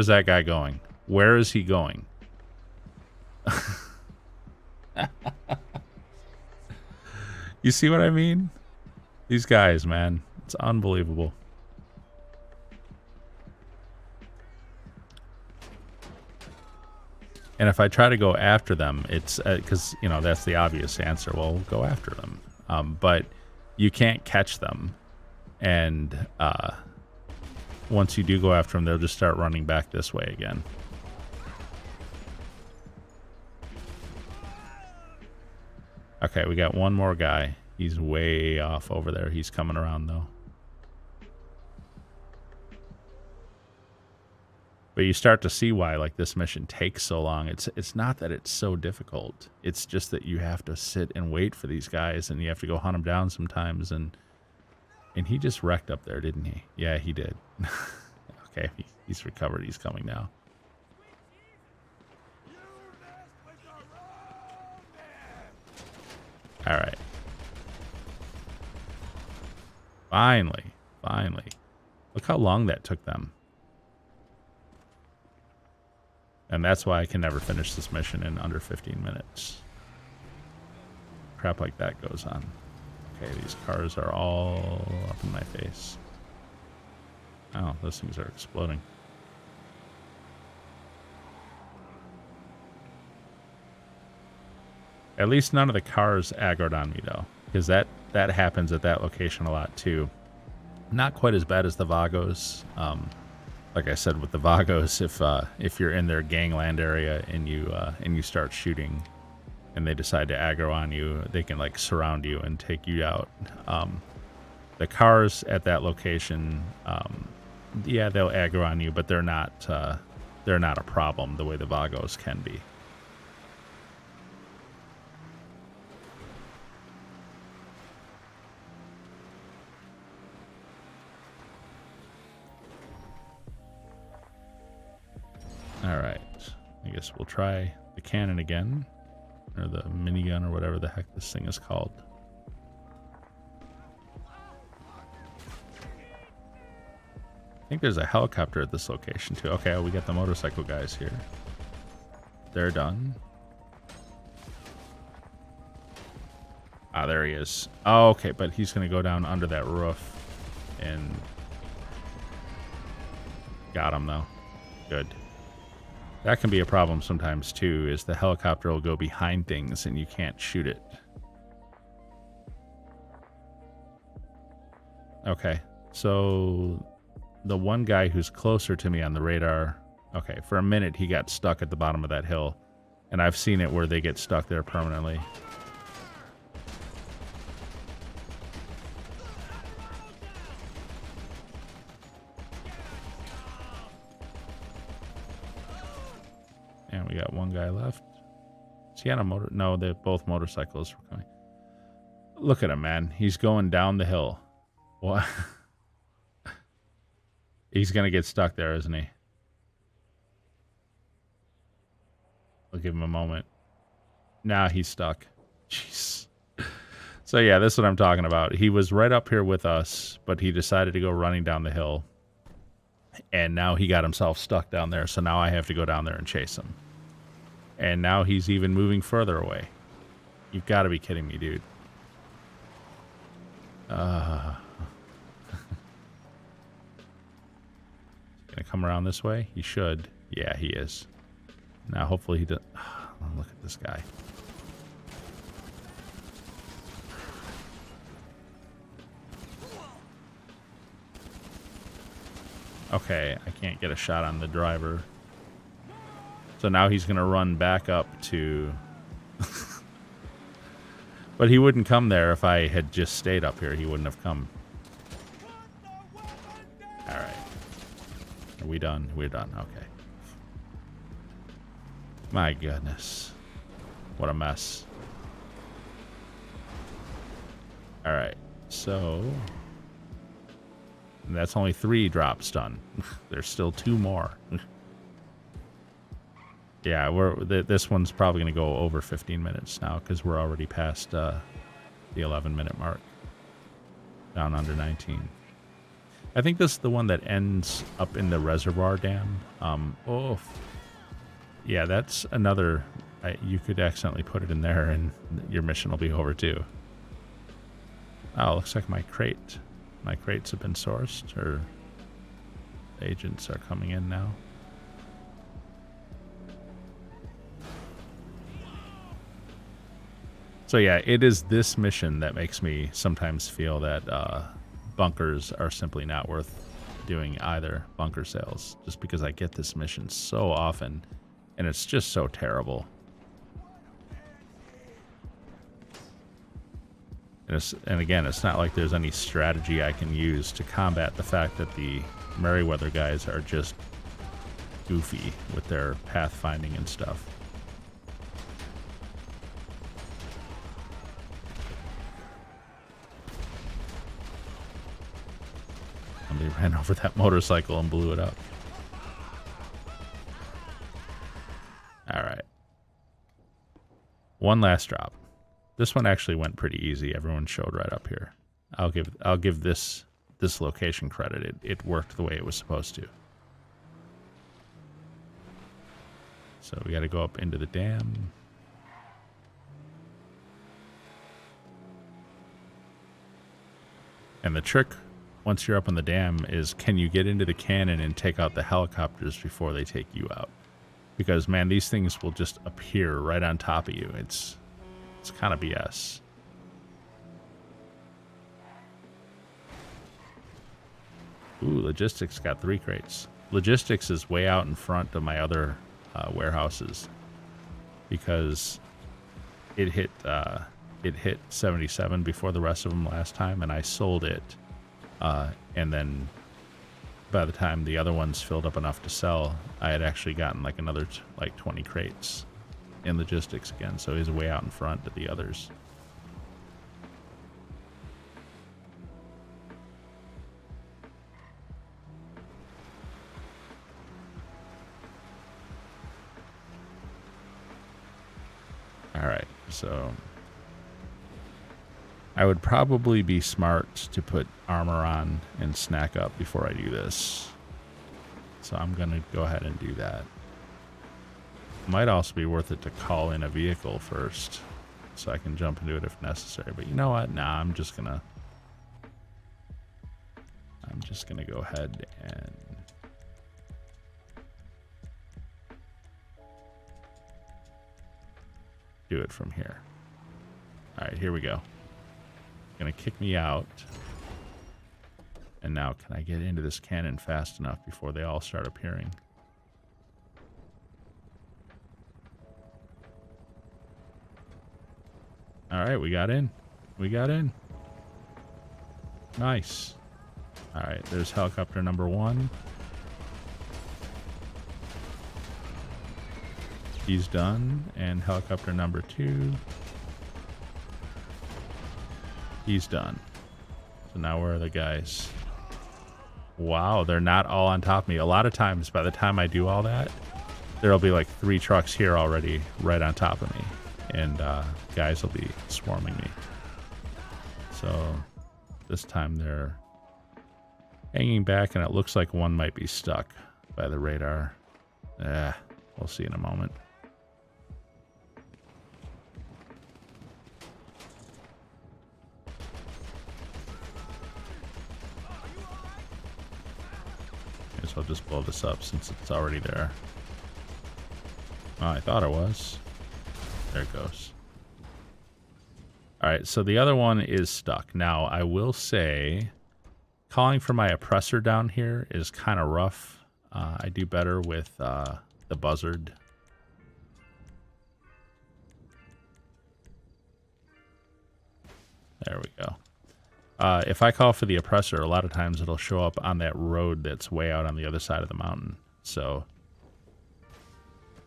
that guy going? Where is he going? You see what I mean? These guys, man. It's unbelievable. And if I try to go after them, it's because, you know, that's the obvious answer. Well, go after them. But you can't catch them. And once you do go after them, they'll just start running back this way again. Okay, we got one more guy. He's way off over there. He's coming around though. But you start to see why like this mission takes so long. It's not that it's so difficult. It's just that you have to sit and wait for these guys, and you have to go hunt them down sometimes. And he just wrecked up there, didn't he? Yeah, he did. Okay, he's recovered. He's coming now. All right. Finally. Look how long that took them. And that's why I can never finish this mission in under 15 minutes. Crap like that goes on. Okay, these cars are all up in my face. Oh, those things are exploding. At least none of the cars aggroed on me, though. Because that happens at that location a lot, too. Not quite as bad as the Vagos. Like I said, with the Vagos, if you're in their gangland area and you start shooting, and they decide to aggro on you, they can like surround you and take you out. The cars at that location, yeah, they'll aggro on you, but they're not a problem the way the Vagos can be. All right, I guess we'll try the cannon again, or the minigun, or whatever the heck this thing is called. I think there's a helicopter at this location too. Okay, we got the motorcycle guys here. They're done. Ah, there he is. Oh, okay, but he's gonna go down under that roof, and got him though. Good. That can be a problem sometimes too, is the helicopter will go behind things and you can't shoot it. Okay, so the one guy who's closer to me on the radar, okay, for a minute he got stuck at the bottom of that hill, and I've seen it where they get stuck there permanently. And we got one guy left. Is he on a motor? No, they're both motorcycles were coming. Look at him, man. He's going down the hill. What? He's going to get stuck there, isn't he? I'll give him a moment. Nah, he's stuck. Jeez. So yeah, this is what I'm talking about. He was right up here with us, but he decided to go running down the hill. And now he got himself stuck down there, so now I have to go down there and chase him. And now he's even moving further away. You've got to be kidding me, dude. Gonna come around this way? He should. Yeah, he is. Now, hopefully he does. Oh, look at this guy. Okay, I can't get a shot on the driver. So now he's going to run back up to... But he wouldn't come there if I had just stayed up here. He wouldn't have come. Alright. Are we done? We're done. Okay. My goodness. What a mess. Alright. So... And that's only 3 drops done. There's still 2 more. Yeah, this one's probably going to go over 15 minutes now because we're already past the 11-minute mark. Down under 19. I think this is the one that ends up in the reservoir dam. Oh, yeah, that's another. You could accidentally put it in there, and your mission will be over too. Oh, looks like my crates have been sourced, or agents are coming in now. So yeah, it is this mission that makes me sometimes feel that bunkers are simply not worth doing either, bunker sales, just because I get this mission so often, and it's just so terrible. And again, it's not like there's any strategy I can use to combat the fact that the Merryweather guys are just goofy with their pathfinding and stuff. Somebody ran over that motorcycle and blew it up. All right. One last drop. This one actually went pretty easy. Everyone showed right up here. I'll give this location credit. It worked the way it was supposed to. So we got to go up into the dam. And the trick, once you're up on the dam, is can you get into the cannon and take out the helicopters before they take you out? Because, man, these things will just appear right on top of you. It's kind of BS. Ooh, logistics got 3 crates. Logistics is way out in front of my other warehouses because it hit 77 before the rest of them last time, and I sold it. And then by the time the other ones filled up enough to sell, I had actually gotten like another 20 crates in logistics again. So he's way out in front of the others. All right, so I would probably be smart to put armor on and snack up before I do this. So I'm going to go ahead and do that. Might also be worth it to call in a vehicle first so I can jump into it if necessary. But you know what? Nah, I'm just going to go ahead and do it from here. All right, here we go. Gonna kick me out. And now can I get into this cannon fast enough before they all start appearing? All right, we got in. We got in. Nice. All right, there's helicopter number 1. He's done. And helicopter number 2. He's done. So now where are the guys? Wow, they're not all on top of me. A lot of times, by the time I do all that, there'll be like 3 trucks here already right on top of me. And guys will be swarming me. So this time they're hanging back, and it looks like one might be stuck by the radar. We'll see in a moment. Guess I'll just blow this up since it's already there. Oh, I thought it was. There it goes. Alright, so the other one is stuck. Now, I will say, calling for my oppressor down here is kind of rough. I do better with the buzzard. There we go. If I call for the oppressor, a lot of times it'll show up on that road that's way out on the other side of the mountain. So,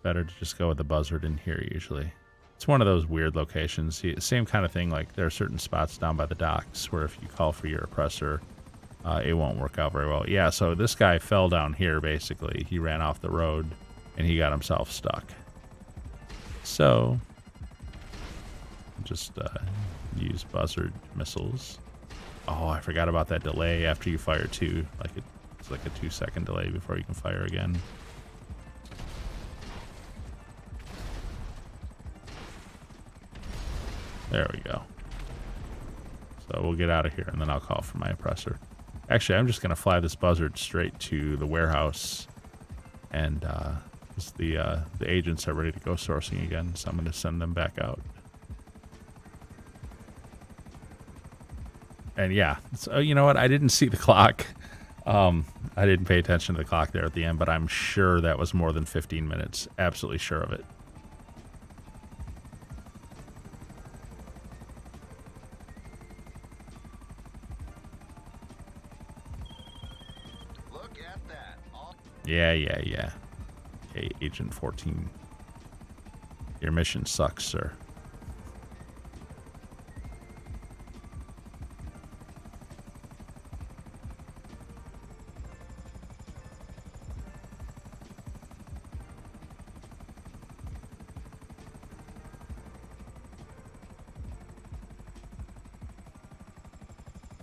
better to just go with the buzzard in here usually. It's one of those weird locations. Same kind of thing, like there are certain spots down by the docks where if you call for your oppressor, it won't work out very well. Yeah, so this guy fell down here, basically. He ran off the road, and he got himself stuck. So, just use buzzard missiles. Oh, I forgot about that delay after you fire 2. It's like a 2-second delay before you can fire again. There we go. So we'll get out of here, and then I'll call for my oppressor. Actually, I'm just going to fly this buzzard straight to the warehouse. And the agents are ready to go sourcing again, so I'm going to send them back out. And yeah, so you know what? I didn't see the clock. I didn't pay attention to the clock there at the end, but I'm sure that was more than 15 minutes. Absolutely sure of it. Get that. All Yeah. Okay, Agent 14. Your mission sucks, sir.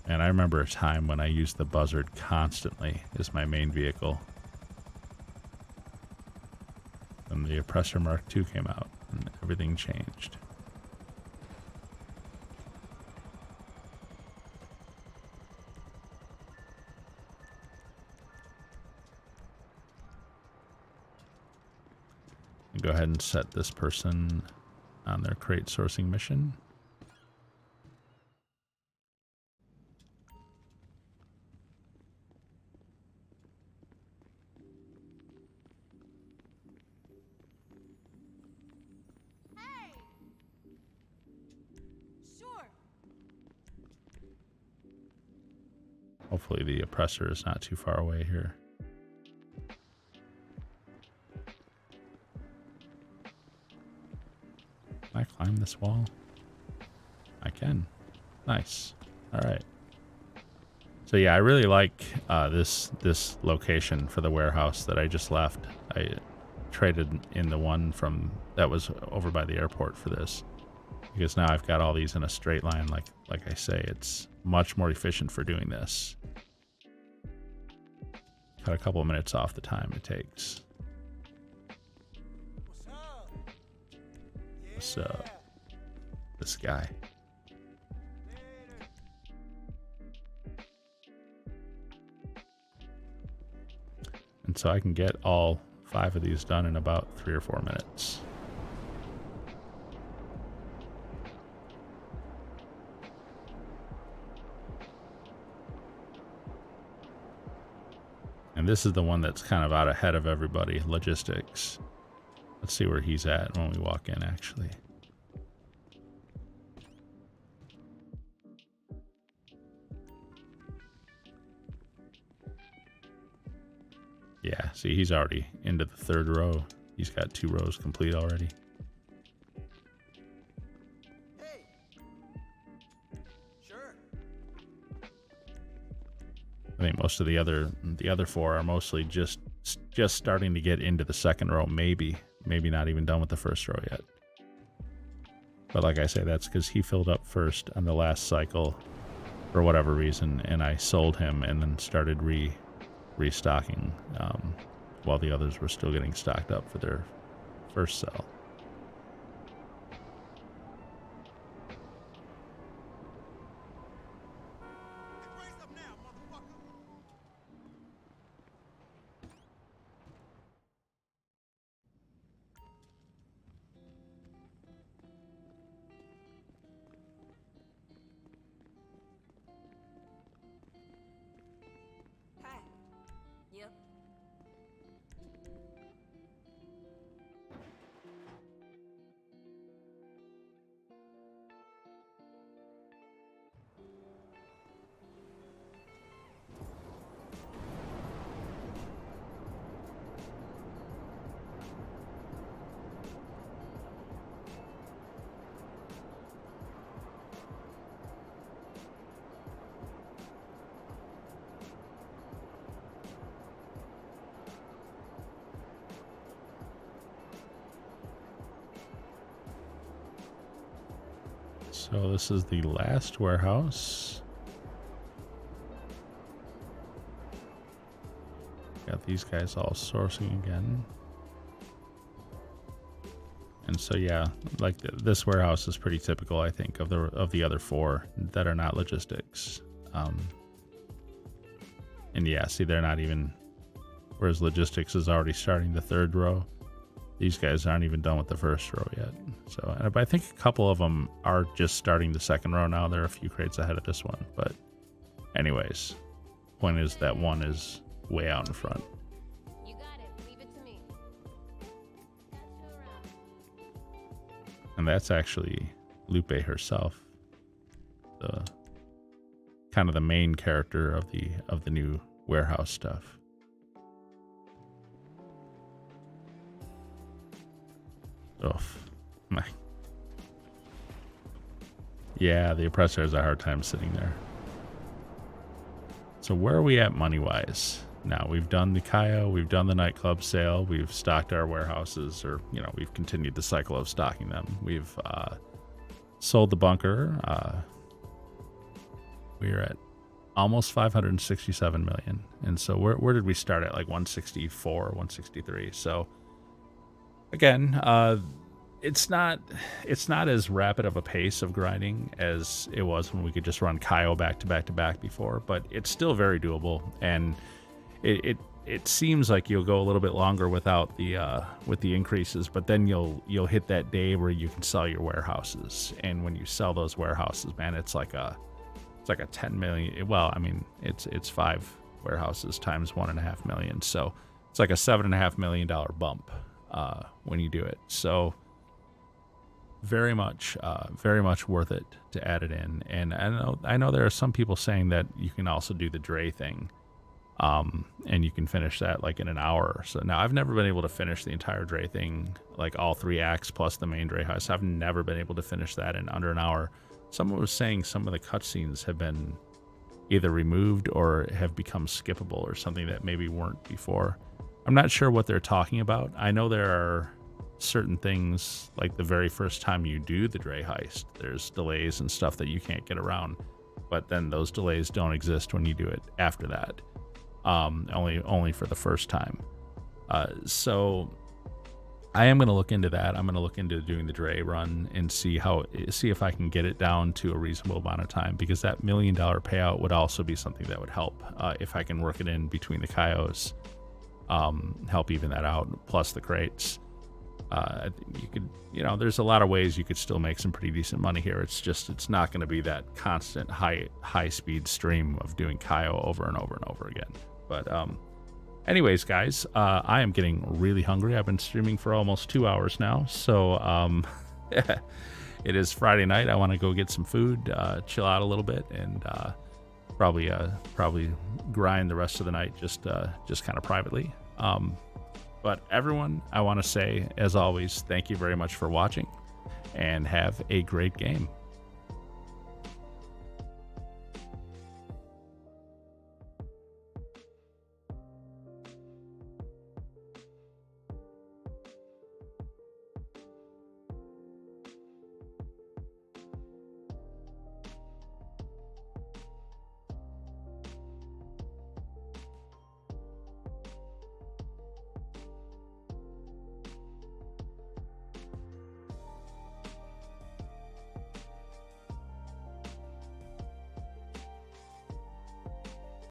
And I remember a time when I used the buzzard constantly as my main vehicle. Then the Oppressor Mark II came out, and everything changed. Go ahead and set this person on their crate sourcing mission. Hey! Sure. Hopefully the oppressor is not too far away here. Can I climb this wall? I can. Nice. All right. So yeah, I really like this location for the warehouse that I just left. I traded in the one from that was over by the airport for this, because now I've got all these in a straight line. Like I say, it's much more efficient for doing this. Cut a couple of minutes off the time it takes. What's up? This guy. And so I can get all 5 of these done in about 3 or 4 minutes. And this is the one that's kind of out ahead of everybody, logistics. Let's see where he's at when we walk in, actually. Yeah, see, he's already into the 3rd row. He's got 2 rows complete already. Hey. Sure. I think most of the other 4 are mostly just starting to get into the 2nd row, maybe not even done with the 1st row yet. But like I say, that's because he filled up first on the last cycle for whatever reason, and I sold him and then started restocking while the others were still getting stocked up for their first sell. Hi. Yep. So this is the last warehouse. Got these guys all sourcing again. And so yeah, like this warehouse is pretty typical, I think, of the other 4 that are not logistics. And yeah, see, they're not even, whereas logistics is already starting the 3rd row. These guys aren't even done with the 1st row yet. So, and I think a couple of them are just starting the 2nd row now. They're a few crates ahead of this one. But anyways, point is that one is way out in front. You got it. Leave it to me. Catch you around. And that's actually Lupe herself, the kind of the main character of the new warehouse stuff. Oof. My. Yeah, the oppressor has a hard time sitting there. So where are we at money-wise? Now, we've done the Cayo, we've done the nightclub sale, we've stocked our warehouses, or, you know, we've continued the cycle of stocking them. We've sold the bunker. We're at almost 567 million. And so where did we start at? Like 164, 163. So again, it's not as rapid of a pace of grinding as it was when we could just run Cayo back to back to back before, but it's still very doable. And it seems like you'll go a little bit longer without the with the increases, but then you'll hit that day where you can sell your warehouses. And when you sell those warehouses, man, it's like a 10 million. Well, I mean, it's 5 warehouses times 1.5 million, so it's like a $7.5 million bump when you do it. So very much worth it to add it in. And I know there are some people saying that you can also do the Dre thing. And you can finish that like in an hour or so. Now, I've never been able to finish the entire Dre thing, like all 3 acts plus the main Dre heist. I've never been able to finish that in under an hour. Someone was saying some of the cutscenes have been either removed or have become skippable or something that maybe weren't before. I'm not sure what they're talking about. I know there are certain things, like the very first time you do the Dre heist, there's delays and stuff that you can't get around. But then those delays don't exist when you do it after that. Only for the first time. So I am going to look into that. I'm going to look into doing the Dre run and see if I can get it down to a reasonable amount of time, because that $1 million payout would also be something that would help if I can work it in between the Cayos, help even that out, plus the crates. You could, there's a lot of ways you could still make some pretty decent money here. It's not going to be that constant high speed stream of doing Cayo over and over and over again. But anyways, guys, I am getting really hungry. I've been streaming for almost 2 hours now, so it is Friday night. I want to go get some food, chill out a little bit, and probably grind the rest of the night just kind of privately. But everyone, I want to say, as always, thank you very much for watching, and have a great game.